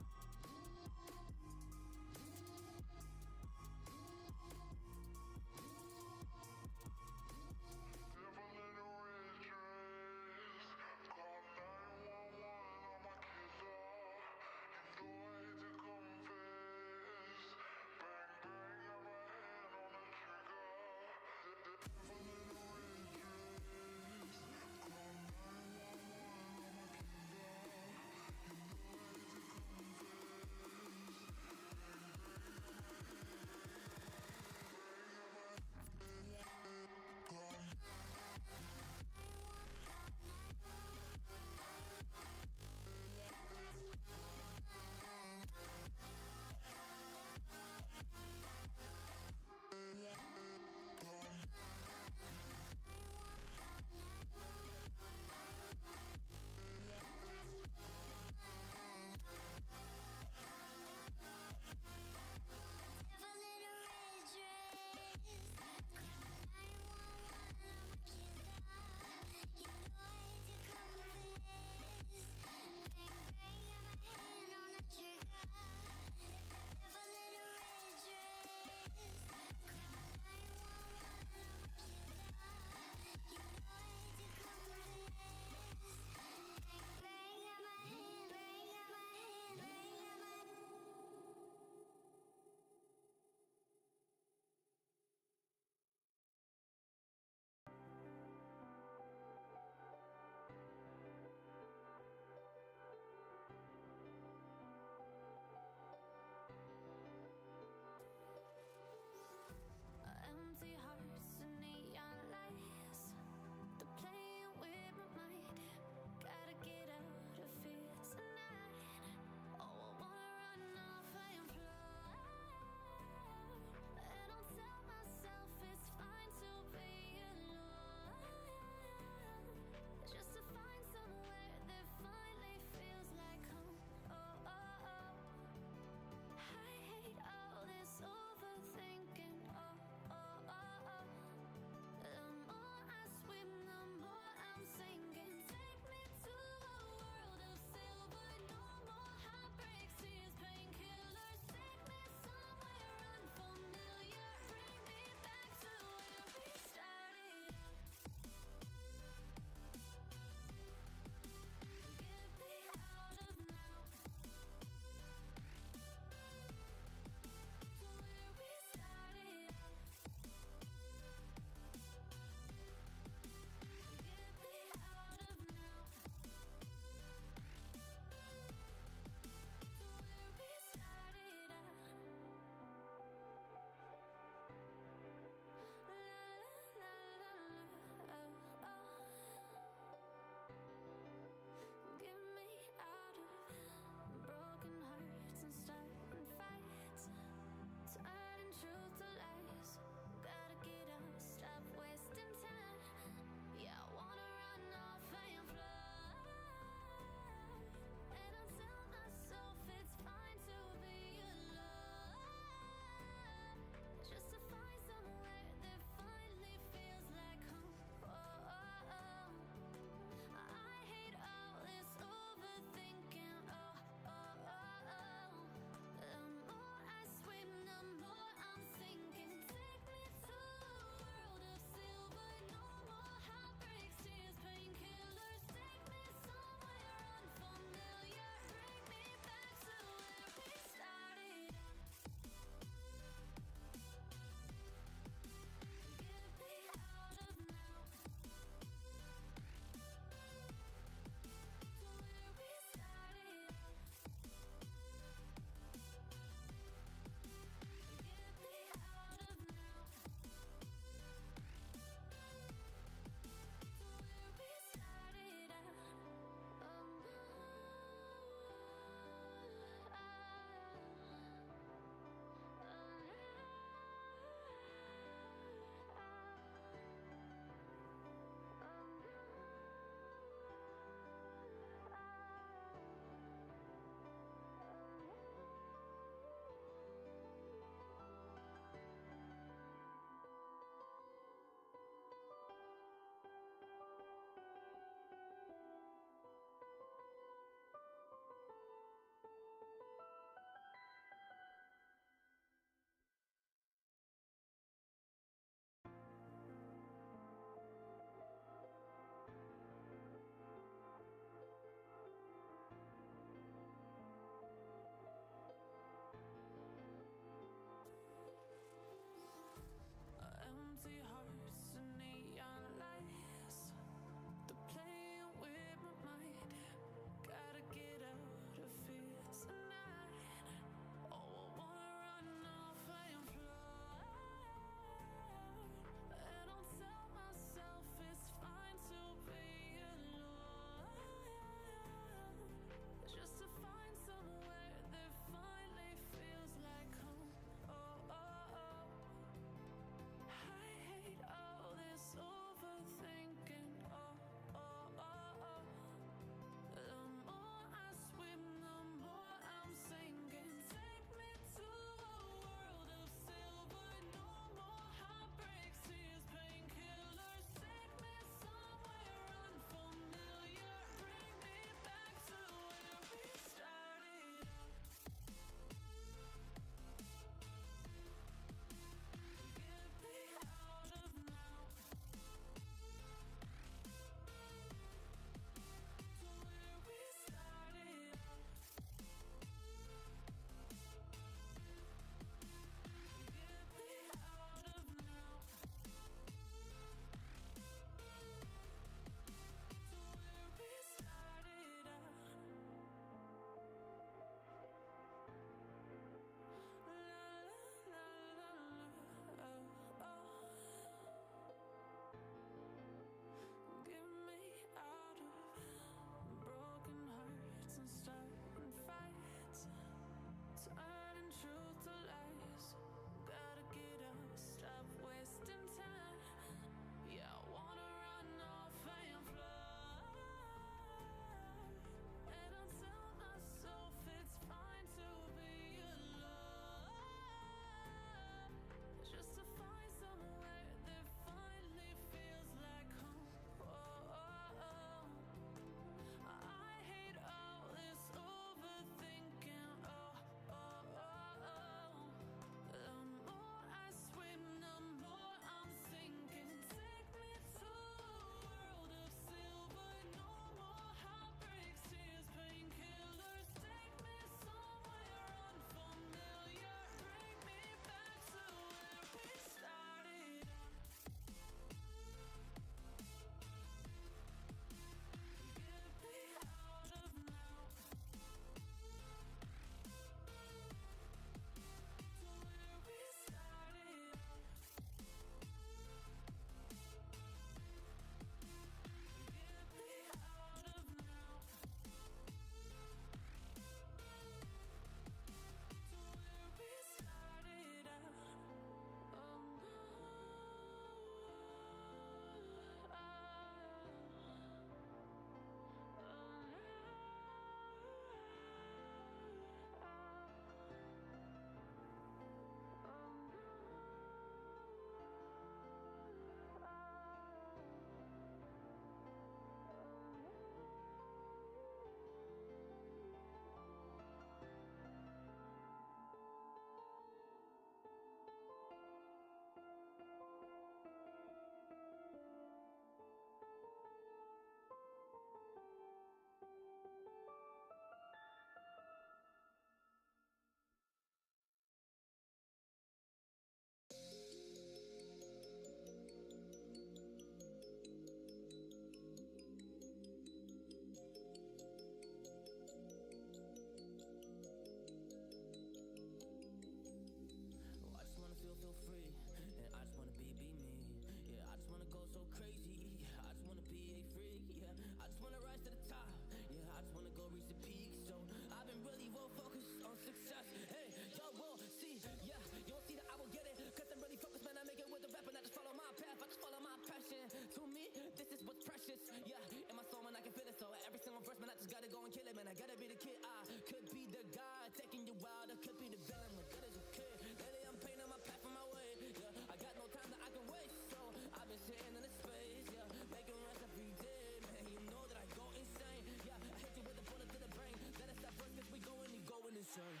I just wanna go reach the peak. So I've been really well focused on success. Hey, y'all will see, yeah, you'll see that I will get it. Cause I'm really focused, man, I make it with the rap and I just follow my path, I just follow my passion. To me, this is what's precious, yeah, in my soul, man, I can feel it. So every single verse, man, I just gotta go and kill it, man, I gotta be the kid. I could be the guy taking you wild, I could be the villain, but good as a kid. Lately I'm painting my path on my way, yeah, I got no time that I can waste. So I've been sitting in the space, yeah, making rest every day, man, you know that I go insane. Yeah, I hit you with a bullet to the brain. Let us stop first, cause we going insane.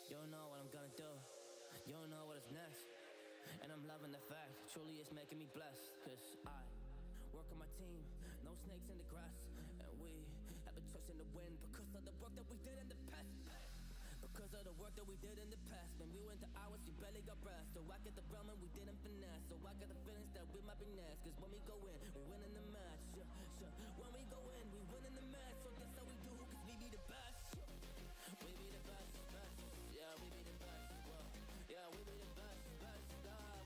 You don't know what I'm gonna do. You don't know what is next. And I'm loving the fact, truly it's making me blessed. Cause I work on my team, no snakes in the grass. And we have a trust in the wind because of the work that we did in the past. Because of the work that we did in the past. When we went to hours, we barely got breath. So I get the realm and we didn't finesse. So I got the feelings that we might be next. Cause when we go in, we win in the match. When we go in, we win in the match. So that's how we do, cause we be the best. We be the best, best. Yeah, we be the best. Whoa. Yeah, we be the best, best.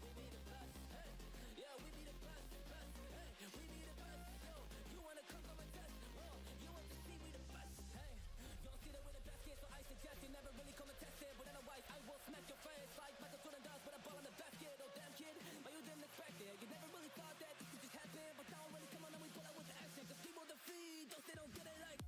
We be the best. Hey, yeah, we be the best, best. Hey, we be the best. Yo, you wanna come on my test? Whoa, you want to see we the best? Hey, you don't see that we're the best kid, so I suggest you never really come and test it. But otherwise, I will smack your face like Michael Jordan does with a ball in the basket. Oh damn kid, but you didn't expect it. You never really thought that this could just happen, but now really come on and we pull out with the action. Cause people defeat, those they don't get it like.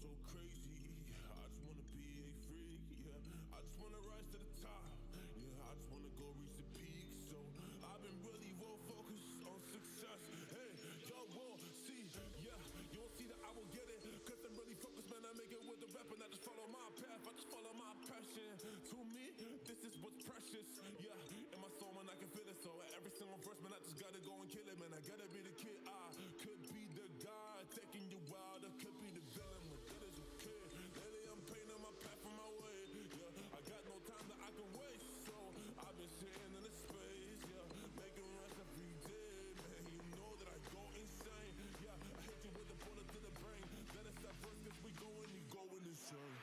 So crazy, yeah, I just wanna be a freak, yeah, I just wanna rise to the top, yeah, I just wanna go reach the peak. So I've been really well focused on success. Hey, y'all will see, yeah, you'll see that I will get it, cause I'm really focused, man, I make it with the rap and I just follow my path, I just follow my passion. To me, this is what's precious, yeah, in my soul, man, I can feel it. So every single verse, man, I just gotta go and kill it, man, I gotta be the kid. I could be the guy taking you wild, I could be the villain, but that is okay. Lately I'm painting my path on my way, yeah, I got no time that I can waste. So I've been sitting in the space, yeah, making rest every day, man, you know that I go insane. Yeah, I hit you with a bullet to the brain. Let us stop first cause we going insane.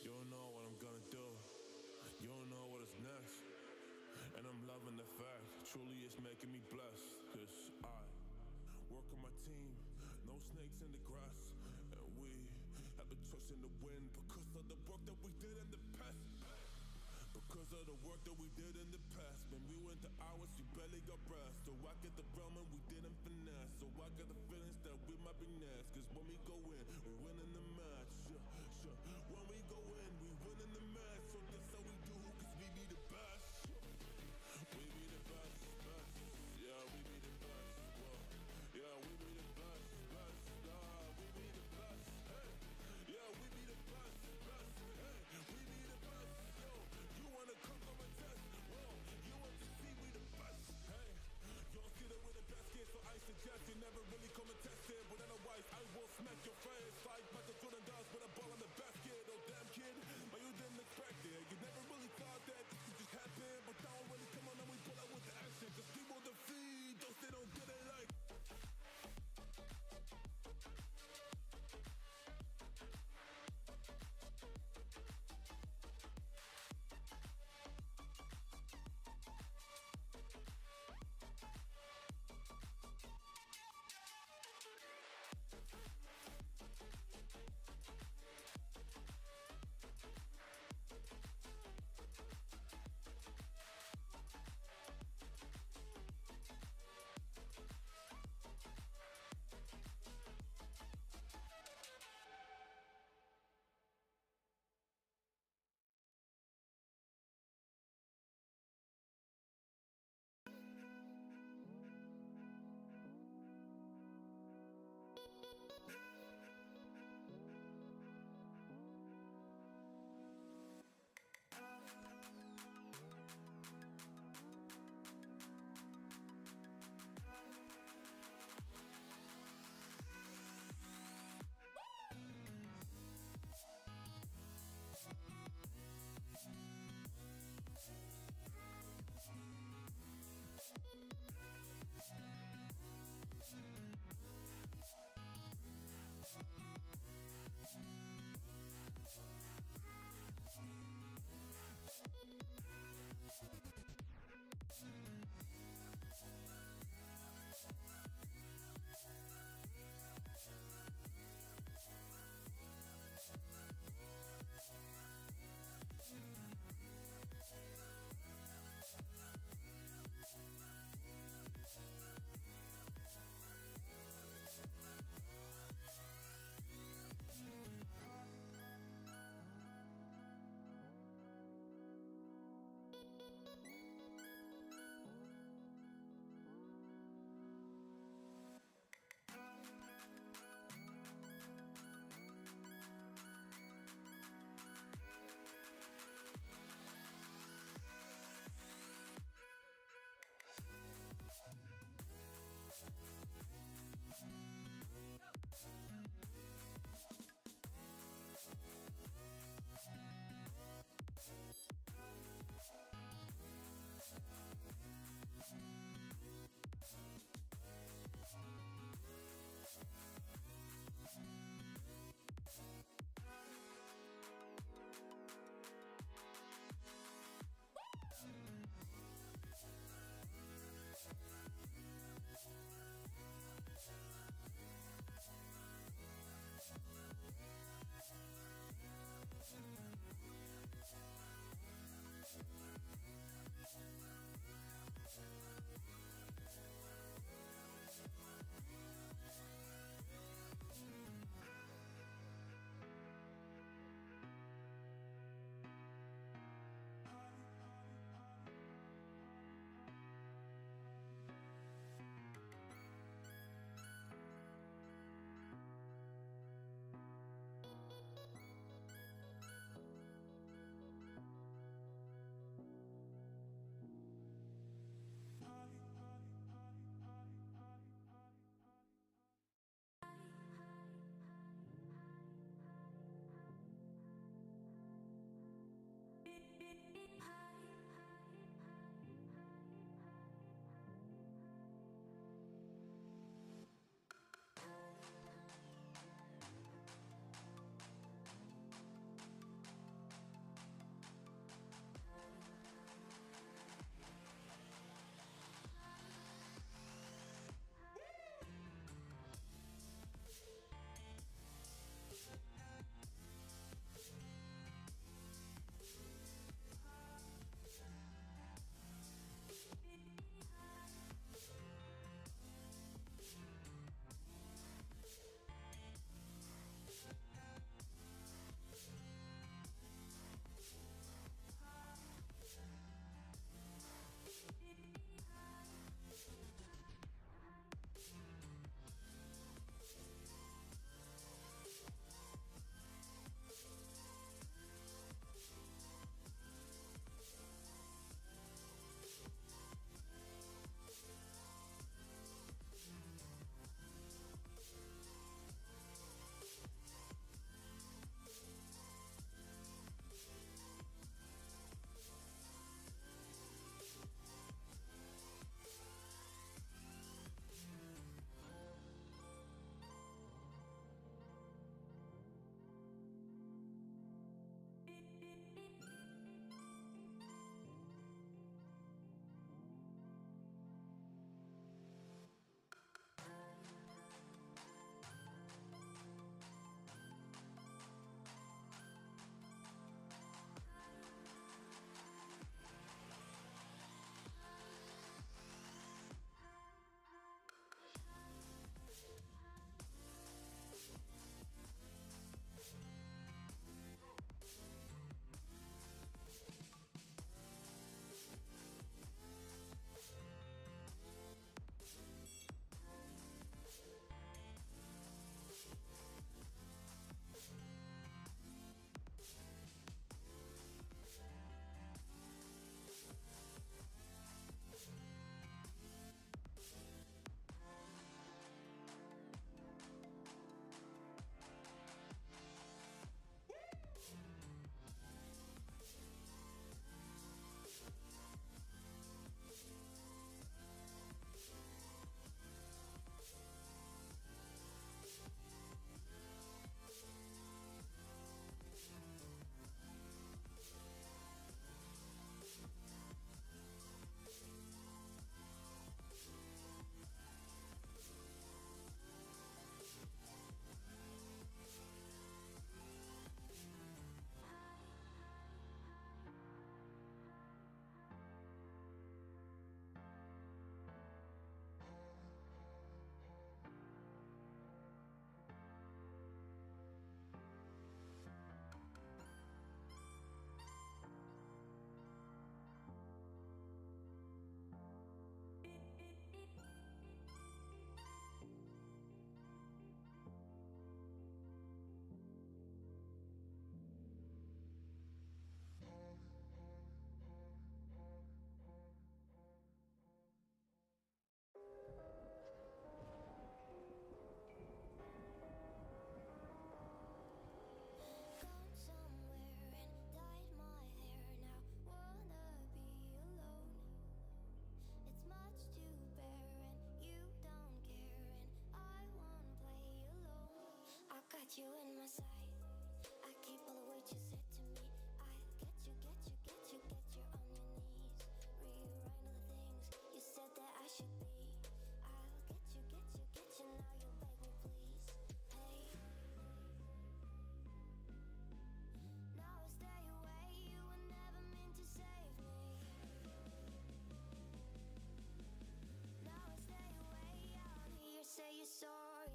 You don't know what I'm gonna do. You don't know what is next. And I'm loving the fact, truly it's making me blessed. Cause I work on my team, no snakes in the grass. And we have a trust in the wind because of the work that we did in the past. Because of the work that we did in the past. When we went to hours, we barely got breath. So I get the realm and we didn't finesse. So I got the feelings that we might be next. Cause when we go in, we win in the match. Sure. When we go in, we win in the match. So that's how we do, cause we be the best. We be the best, best. Yeah, we be the best. got you in my sight. I keep all the words you said to me. I'll get you, get you, get you, get you on your knees. Rewrite all the things you said that I should be. I'll get you, get you, get you. Now you beg me, please. Hey. Now I stay away. You were never meant to save me. Now I stay away. Out here, say you're sorry.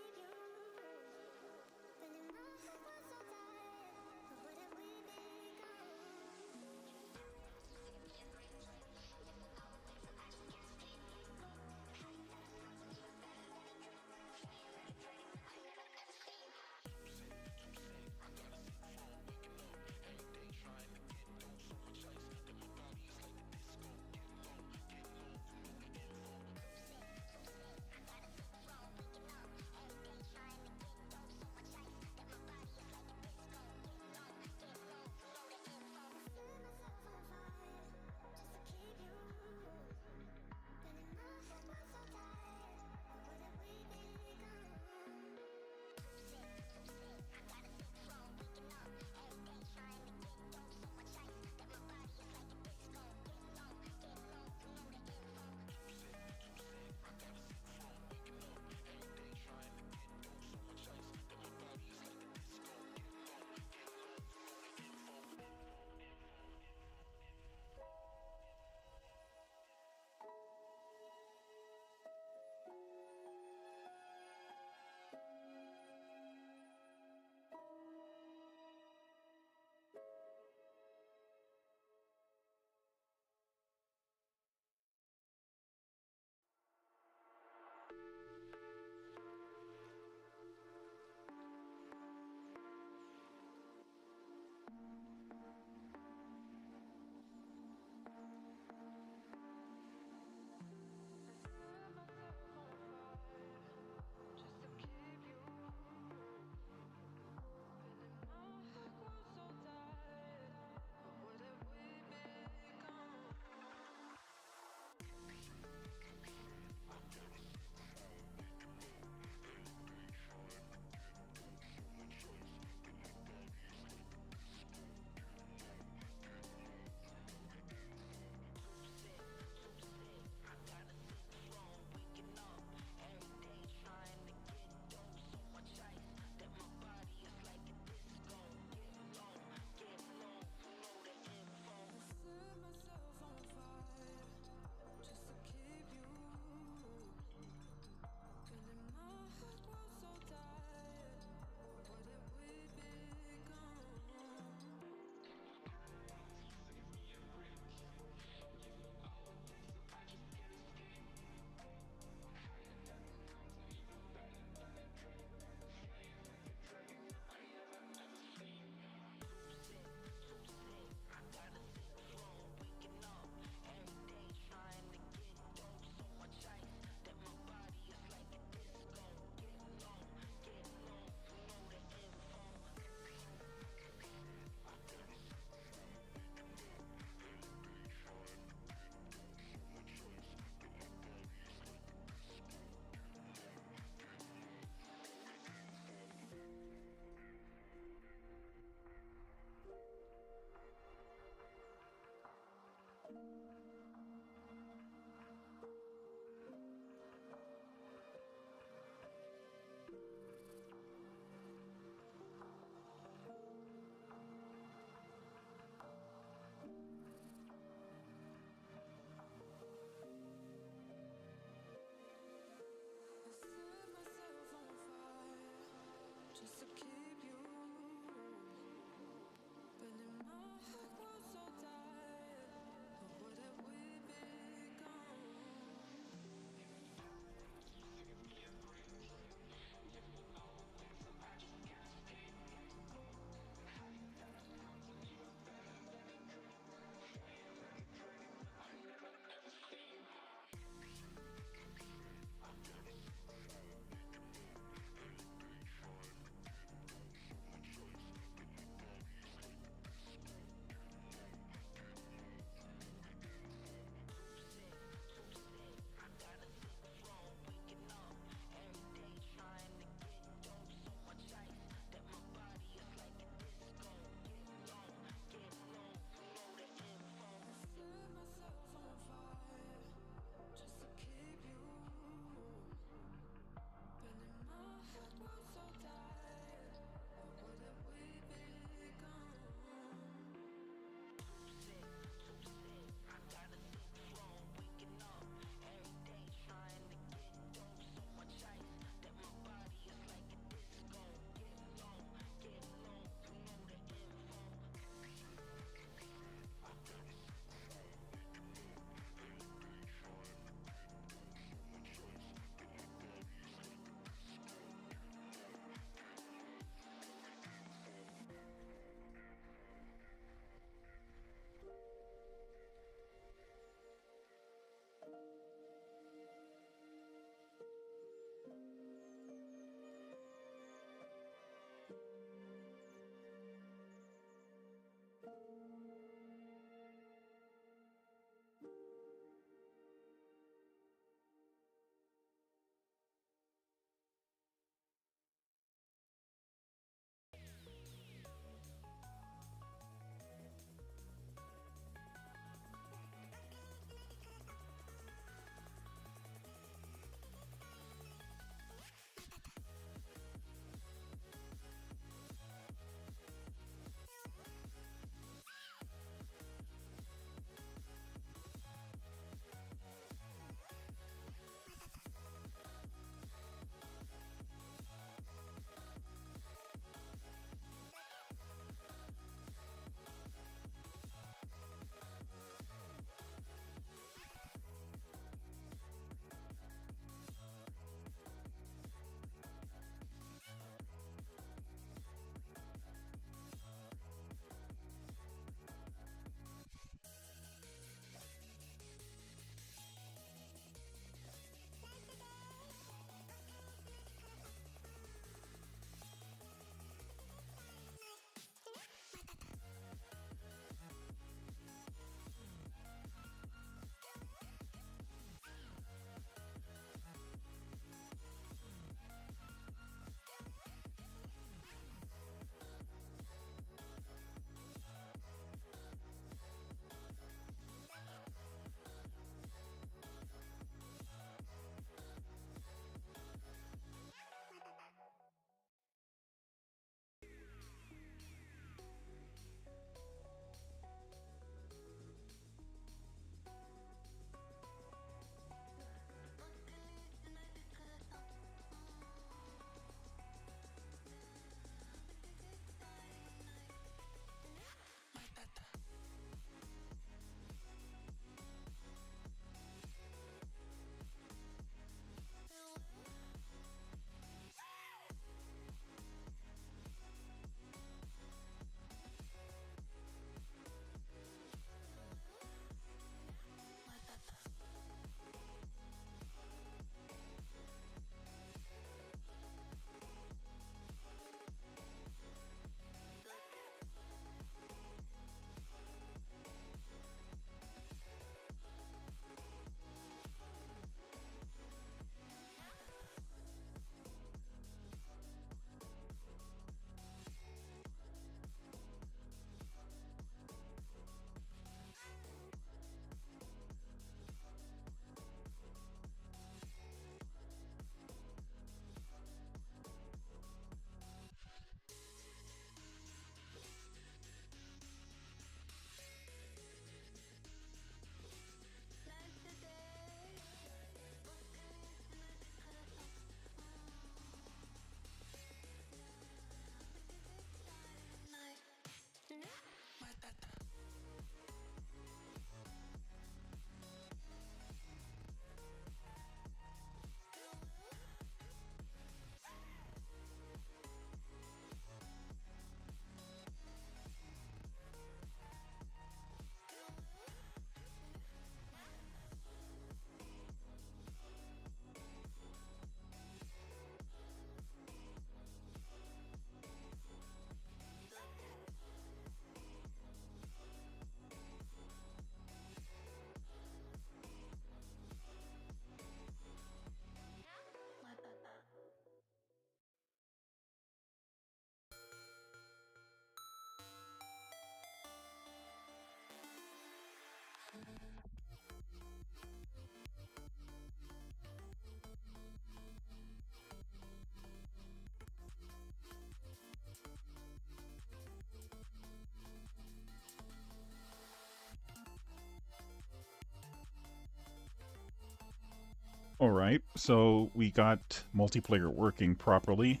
right, so we got multiplayer working properly.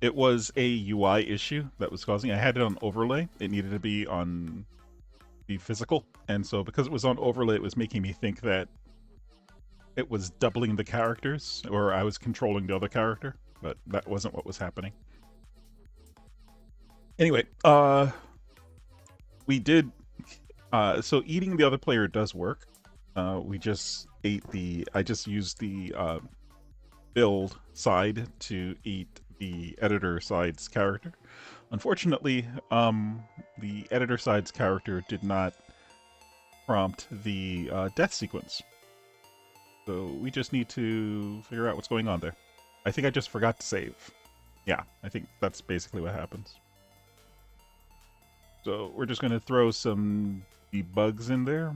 It was a UI issue that was causing. I had it on overlay. It needed to be physical, and so because it was on overlay, it was making me think that it was doubling the characters, or I was controlling the other character, but that wasn't what was happening. Anyway, we did. So eating the other player does work. We just ate the. I just used the build side to eat the editor side's character. Unfortunately, the editor side's character did not prompt the death sequence. So we just need to figure out what's going on there. I think I just forgot to save. Yeah, I think that's basically what happens. So we're just going to throw some debugs in there.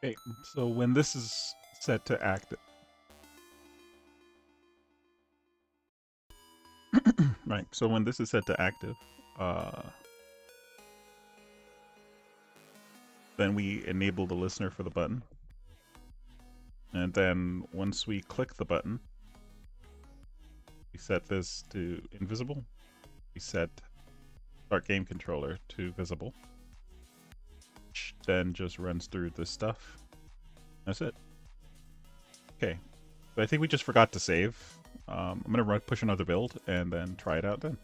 Okay, so when this is set to active, right? So when this is set to active, then we enable the listener for the button, and then once we click the button, we set this to invisible. We set start game controller to visible, which then just runs through this stuff. That's it. Okay, so I think we just forgot to save. I'm gonna push another build and then try it out then.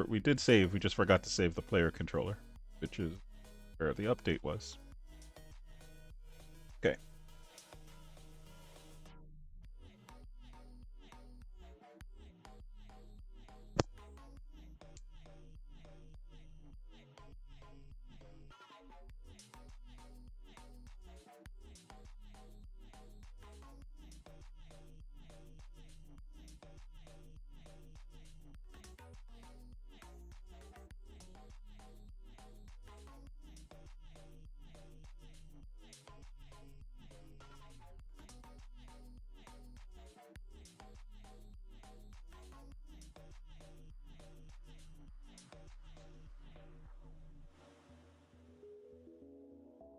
We did save, we just forgot to save the player controller, which is where the update was. Okay.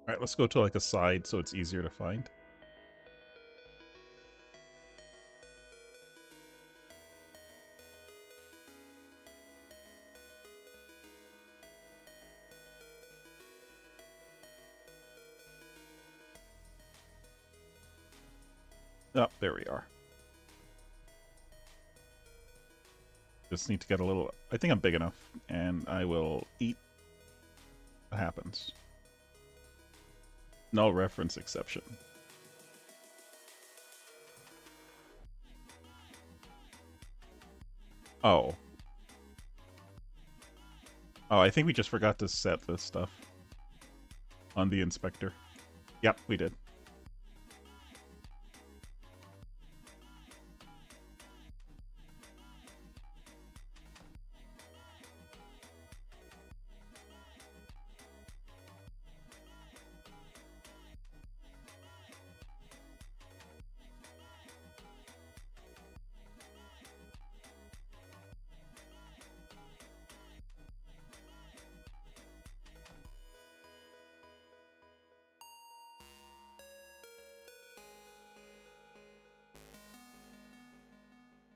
Alright, let's go to like a side so it's easier to find. Oh, there we are. Just need to get a little... I think I'm big enough, and I will eat. What happens? Null reference exception. Oh. Oh, I think we just forgot to set this stuff on the inspector. Yep, we did.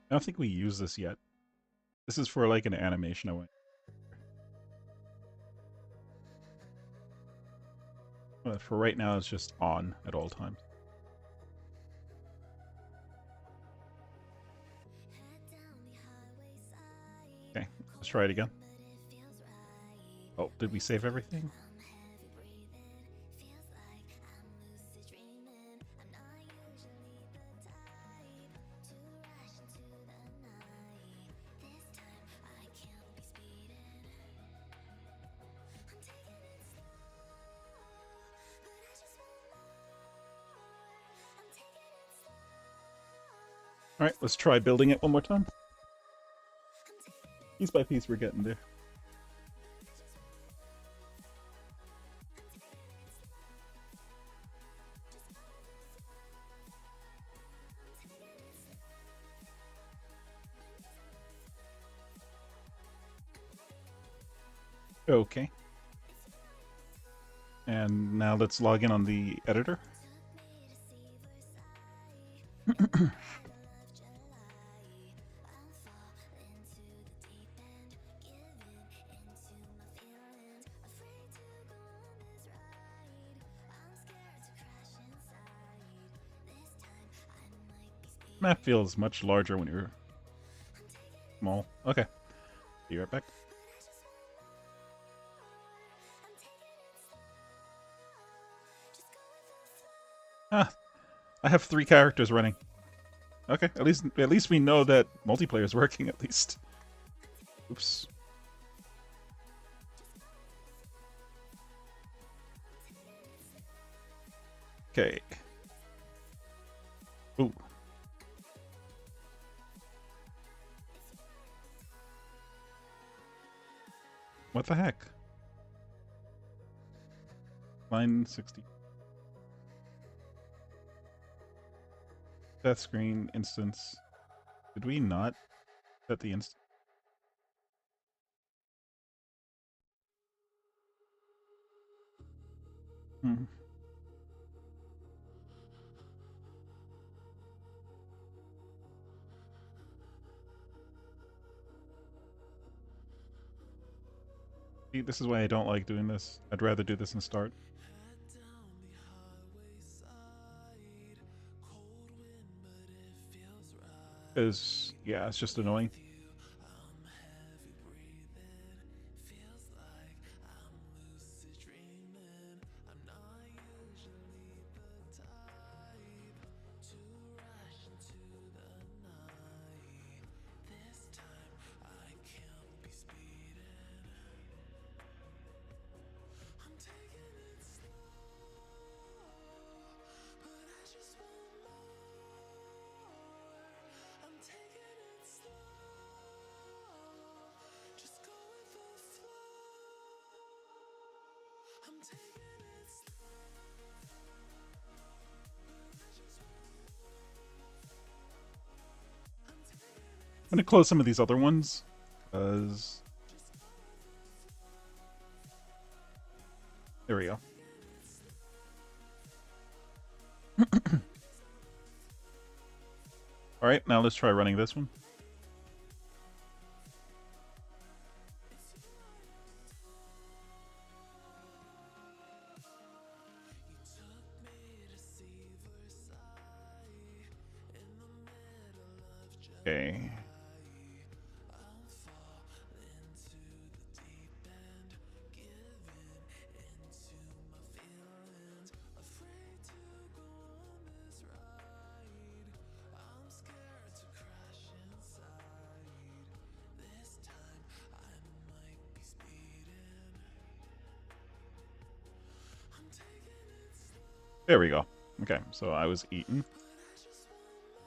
I don't think we use this yet. This is for like an animation I want. But for right now, it's just on at all times. Okay, let's try it again. Oh, did we save everything? Alright, let's try building it one more time. Piece by piece, we're getting there. Okay. And now let's log in on the editor. Map feels much larger when you're small. Okay. Be right back. Ah, I have 3 characters running. Okay, at least we know that multiplayer is working at least. Oops. Okay. Ooh. What the heck? Line 60. Death screen instance. Did we not set the instance? Hmm. See, this is why I don't like doing this. I'd rather do this in start. Because, yeah, it's just annoying. I'm gonna close some of these other ones, because... There we go. Alright, now let's try running this one. Okay. There we go. Okay, so I was eaten.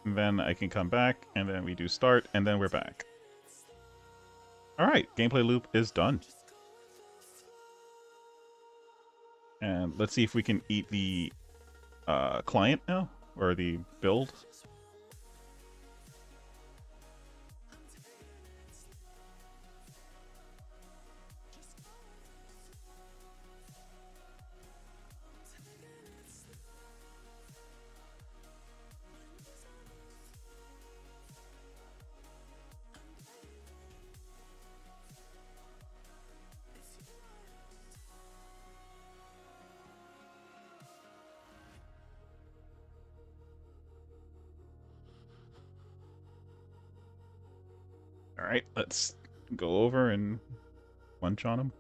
And then I can come back, and then we do start, and then we're back. Alright, gameplay loop is done. And let's see if we can eat the client now, or the build. Alright, let's go over and lunch on him.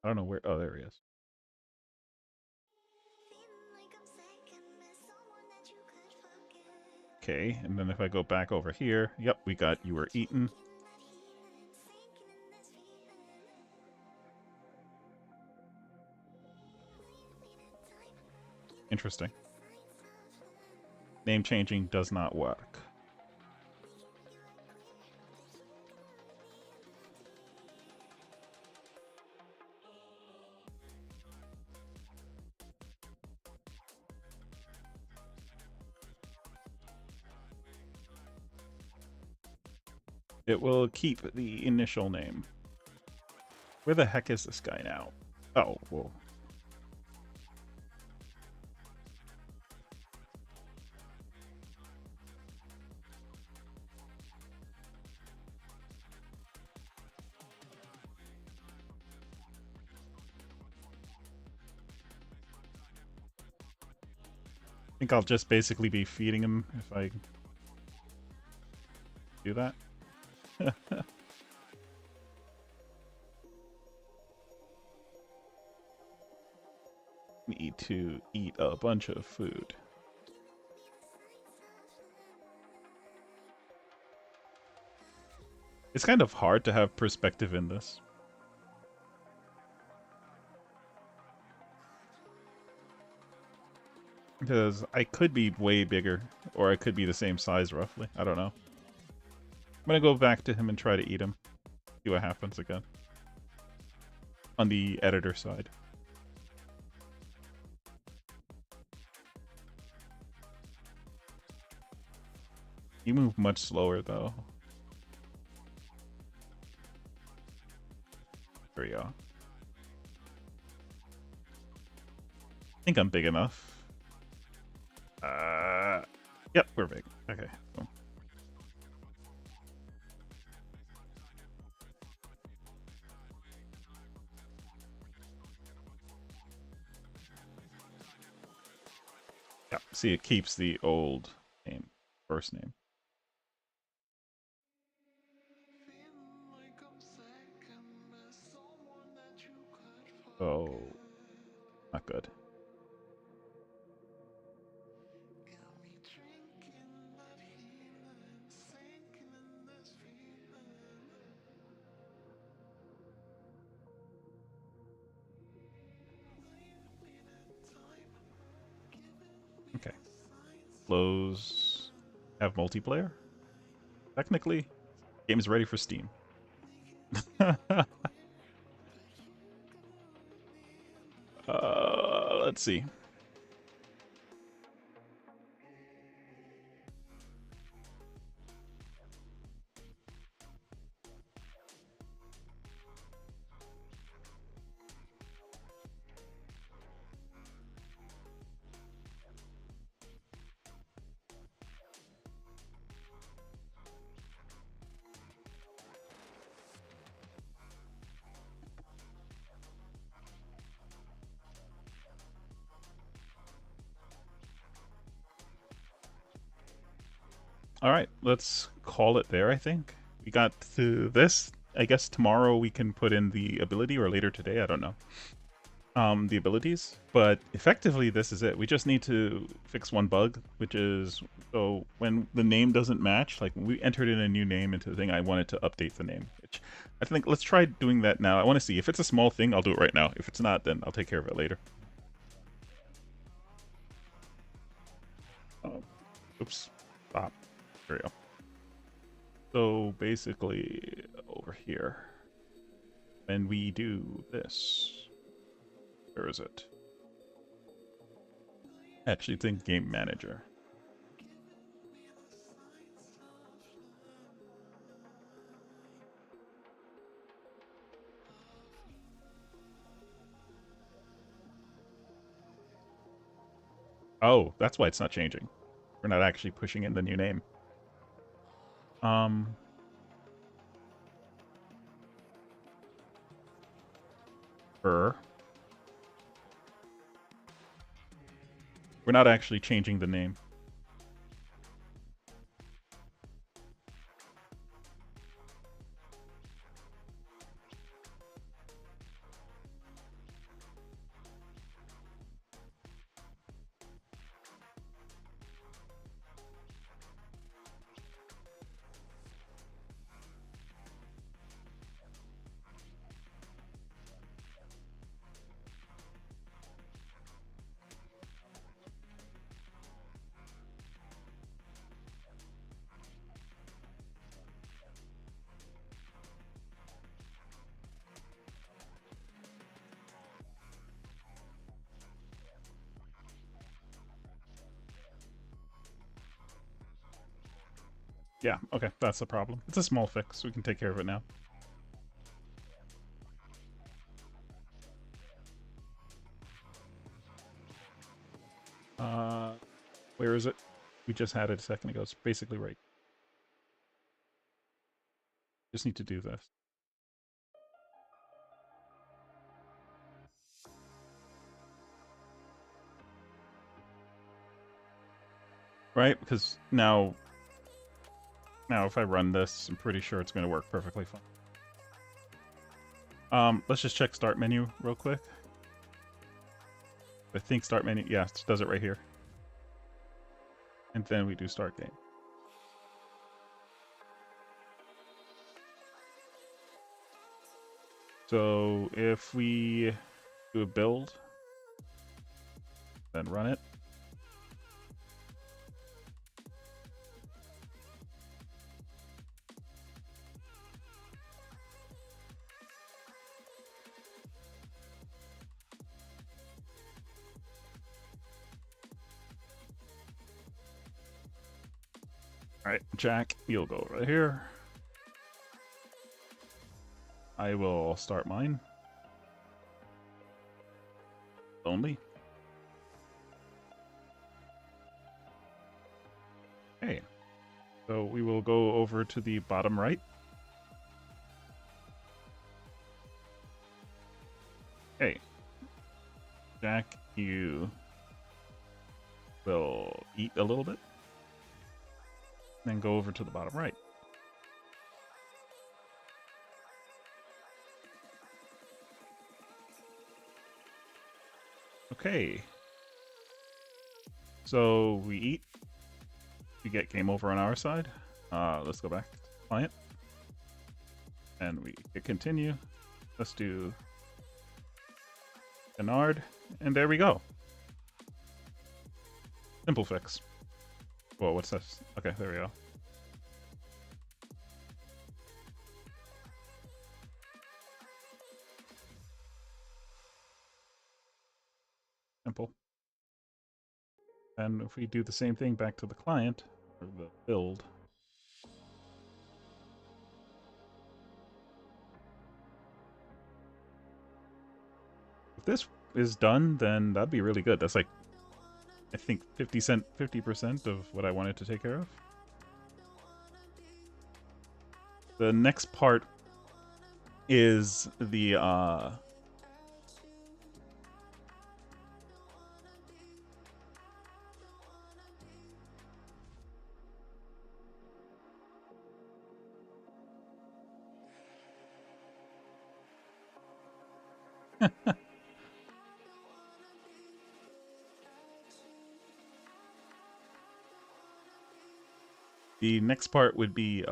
I don't know where... Oh, there he is. Okay, and then if I go back over here... Yep, we got you were eaten. Interesting. Name changing does not work. It will keep the initial name. Where the heck is this guy now? Oh, whoa. I think I'll just basically be feeding him if I do that. Need to eat a bunch of food. It's kind of hard to have perspective in this. Because I could be way bigger, or I could be the same size roughly. I don't know. I'm gonna go back to him and try to eat him. See what happens again. On the editor side. You move much slower though. There we go. I think I'm big enough. Yep, we're big. Okay, cool. Yeah, see, it keeps the old name, first name. Oh, not good. Okay. Flows have multiplayer? Technically, game is ready for Steam. Let's see. All right, let's call it there, I think. We got to this. I guess tomorrow we can put in the ability, or later today, I don't know. The abilities, but effectively this is it. We just need to fix one bug, which is, so when the name doesn't match, like when we entered in a new name into the thing, I wanted to update the name, which I think, let's try doing that now. I want to see if it's a small thing, I'll do it right now. If it's not, then I'll take care of it later. Oh, oops, stop. There we go. So basically over here, when we do this, where is it? Actually, it's in Game Manager. Oh, that's why it's not changing. We're not actually pushing in the new name. We're not actually changing the name. Yeah, okay, that's the problem. It's a small fix. We can take care of it now. Where is it? We just had it a second ago. It's basically right. Just need to do this. Right? Because now if I run this, I'm pretty sure it's going to work perfectly fine. Let's just check start menu real quick. I think start menu, yeah, it does it right here. And then we do start game. So if we do a build, then run it. Alright, Jack, you'll go right here. I will start mine. Only. Okay. So we will go over to the bottom right. Okay. Jack, you will eat a little bit. Then go over to the bottom right. Okay. So we eat. We get game over on our side. Let's go back to client. And we hit continue. Let's do Canard. And there we go. Simple fix. Whoa, what's this? Okay, there we go. Simple. And if we do the same thing back to the client, or the build. If this is done, then that'd be really good. That's like, I think 50% of what I wanted to take care of. The next part is the the next part would be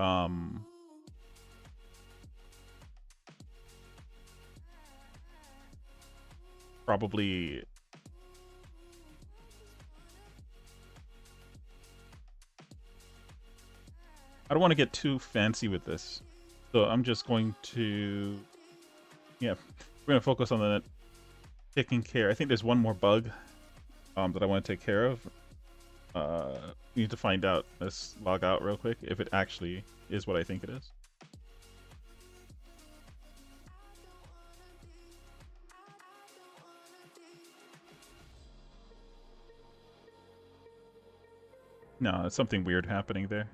probably I don't want to get too fancy with this. So I'm just going to we're going to focus on the taking care. I think there's one more bug that I want to take care of. We need to find out. Let's log out real quick if it actually is what I think it is. No, it's something weird happening there.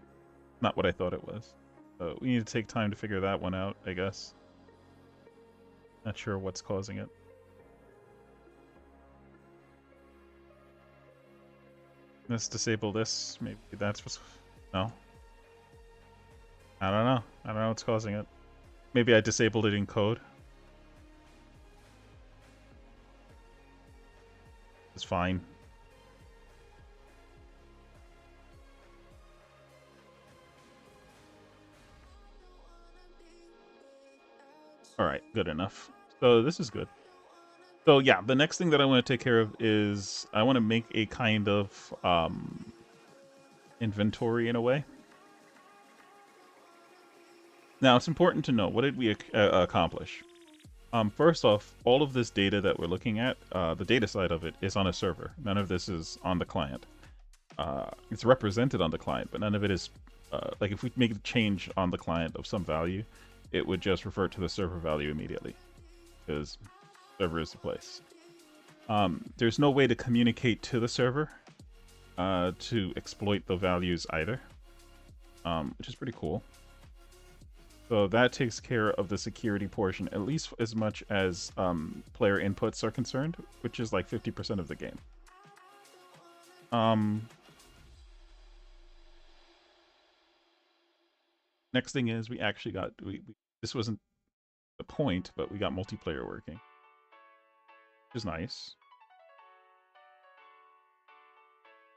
Not what I thought it was. So we need to take time to figure that one out, I guess. Not sure what's causing it. Let's disable this. Maybe that's what's... No. I don't know. I don't know what's causing it. Maybe I disabled it in code. It's fine. Alright, good enough. So this is good. So yeah, the next thing that I want to take care of is I want to make a kind of inventory in a way. Now it's important to know, what did we accomplish? First off, all of this data that we're looking at, the data side of it is on a server. None of this is on the client. It's represented on the client, but none of it is like if we make a change on the client of some value, it would just revert to the server value immediately, because server is the place. There's no way to communicate to the server to exploit the values either, which is pretty cool. So that takes care of the security portion, at least as much as player inputs are concerned, which is like 50% of the game. Next thing is we actually got this wasn't the point, but we got multiplayer working, which is nice.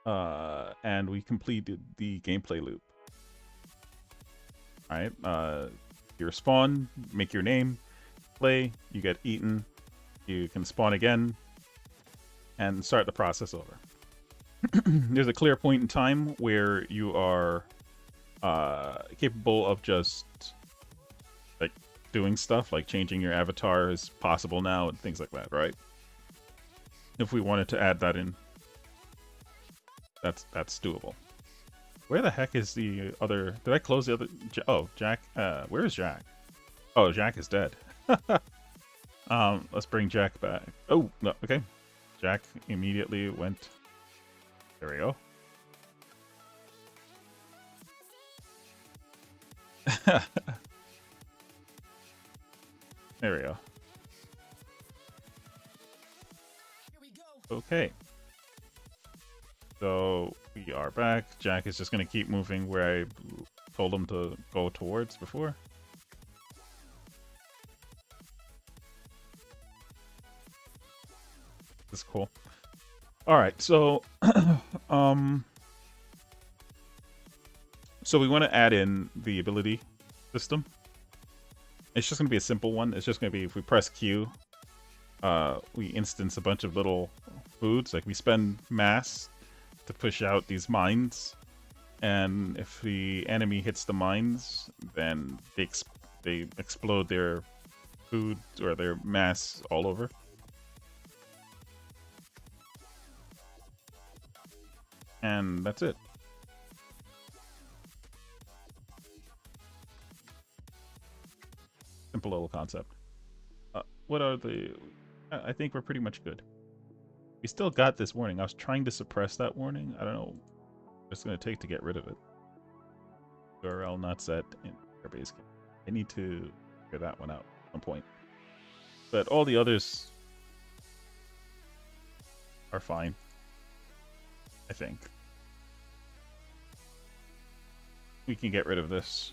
And we completed the gameplay loop. Alright, you spawn, make your name, play, you get eaten, you can spawn again, and start the process over. There's a clear point in time where you are capable of just like doing stuff, like changing your avatar is possible now and things like that, right? If we wanted to add that in, that's doable. Where the heck is the other? Did I close the other? Oh, Jack. Where is Jack? Oh, Jack is dead. Let's bring Jack back. Oh, no, okay. Jack immediately went. There we go. There we go. Okay. So we are back. Jack is just going to keep moving where I told him to go towards before. This is cool. All right, so so we want to add in the ability system. It's just going to be a simple one. It's just going to be if we press Q, we instance a bunch of little foods. Like we spend mass to push out these mines, and if the enemy hits the mines, then they explode their food or their mass all over. And that's it. Simple little concept. What are the... I think we're pretty much good. We still got this warning. I was trying to suppress that warning. I don't know what it's going to take to get rid of it. URL not set in Airbase. I need to figure that one out at some point. But all the others are fine, I think. We can get rid of this.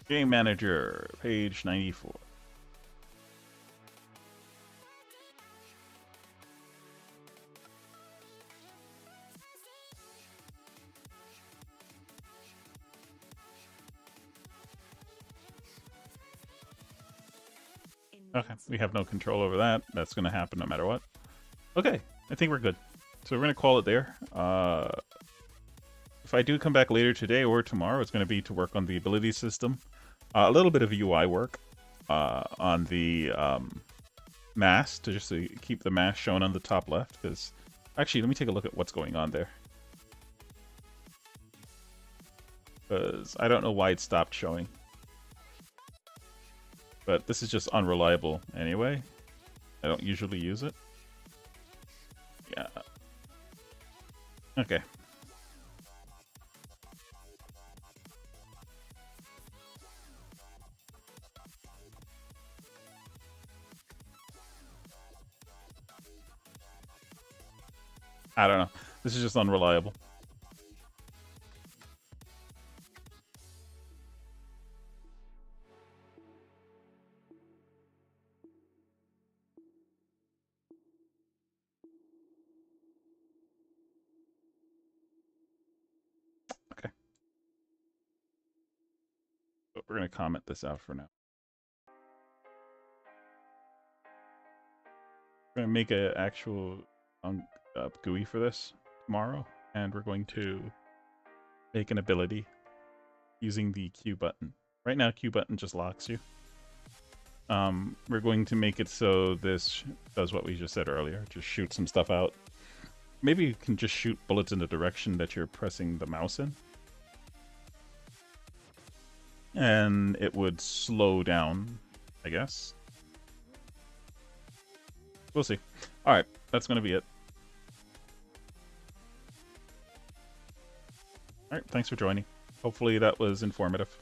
Game Manager, page 94. Okay, we have no control over that. That's going to happen no matter what. Okay, I think we're good. So we're going to call it there. If I do come back later today or tomorrow, it's going to be to work on the ability system. A little bit of UI work on the mass, to just keep the mass shown on the top left. Because actually, let me take a look at what's going on there. Because I don't know why it stopped showing. But this is just unreliable anyway. I don't usually use it. Yeah. Okay. I don't know. This is just unreliable. Okay. But we're going to comment this out for now. gonna make an actual GUI for this tomorrow, and we're going to make an ability using the Q button. Right now, Q button just locks you. We're going to make it so this does what we just said earlier, just shoot some stuff out. Maybe you can just shoot bullets in the direction that you're pressing the mouse in. And it would slow down, I guess. We'll see. Alright, that's going to be it. Alright, thanks for joining. Hopefully that was informative.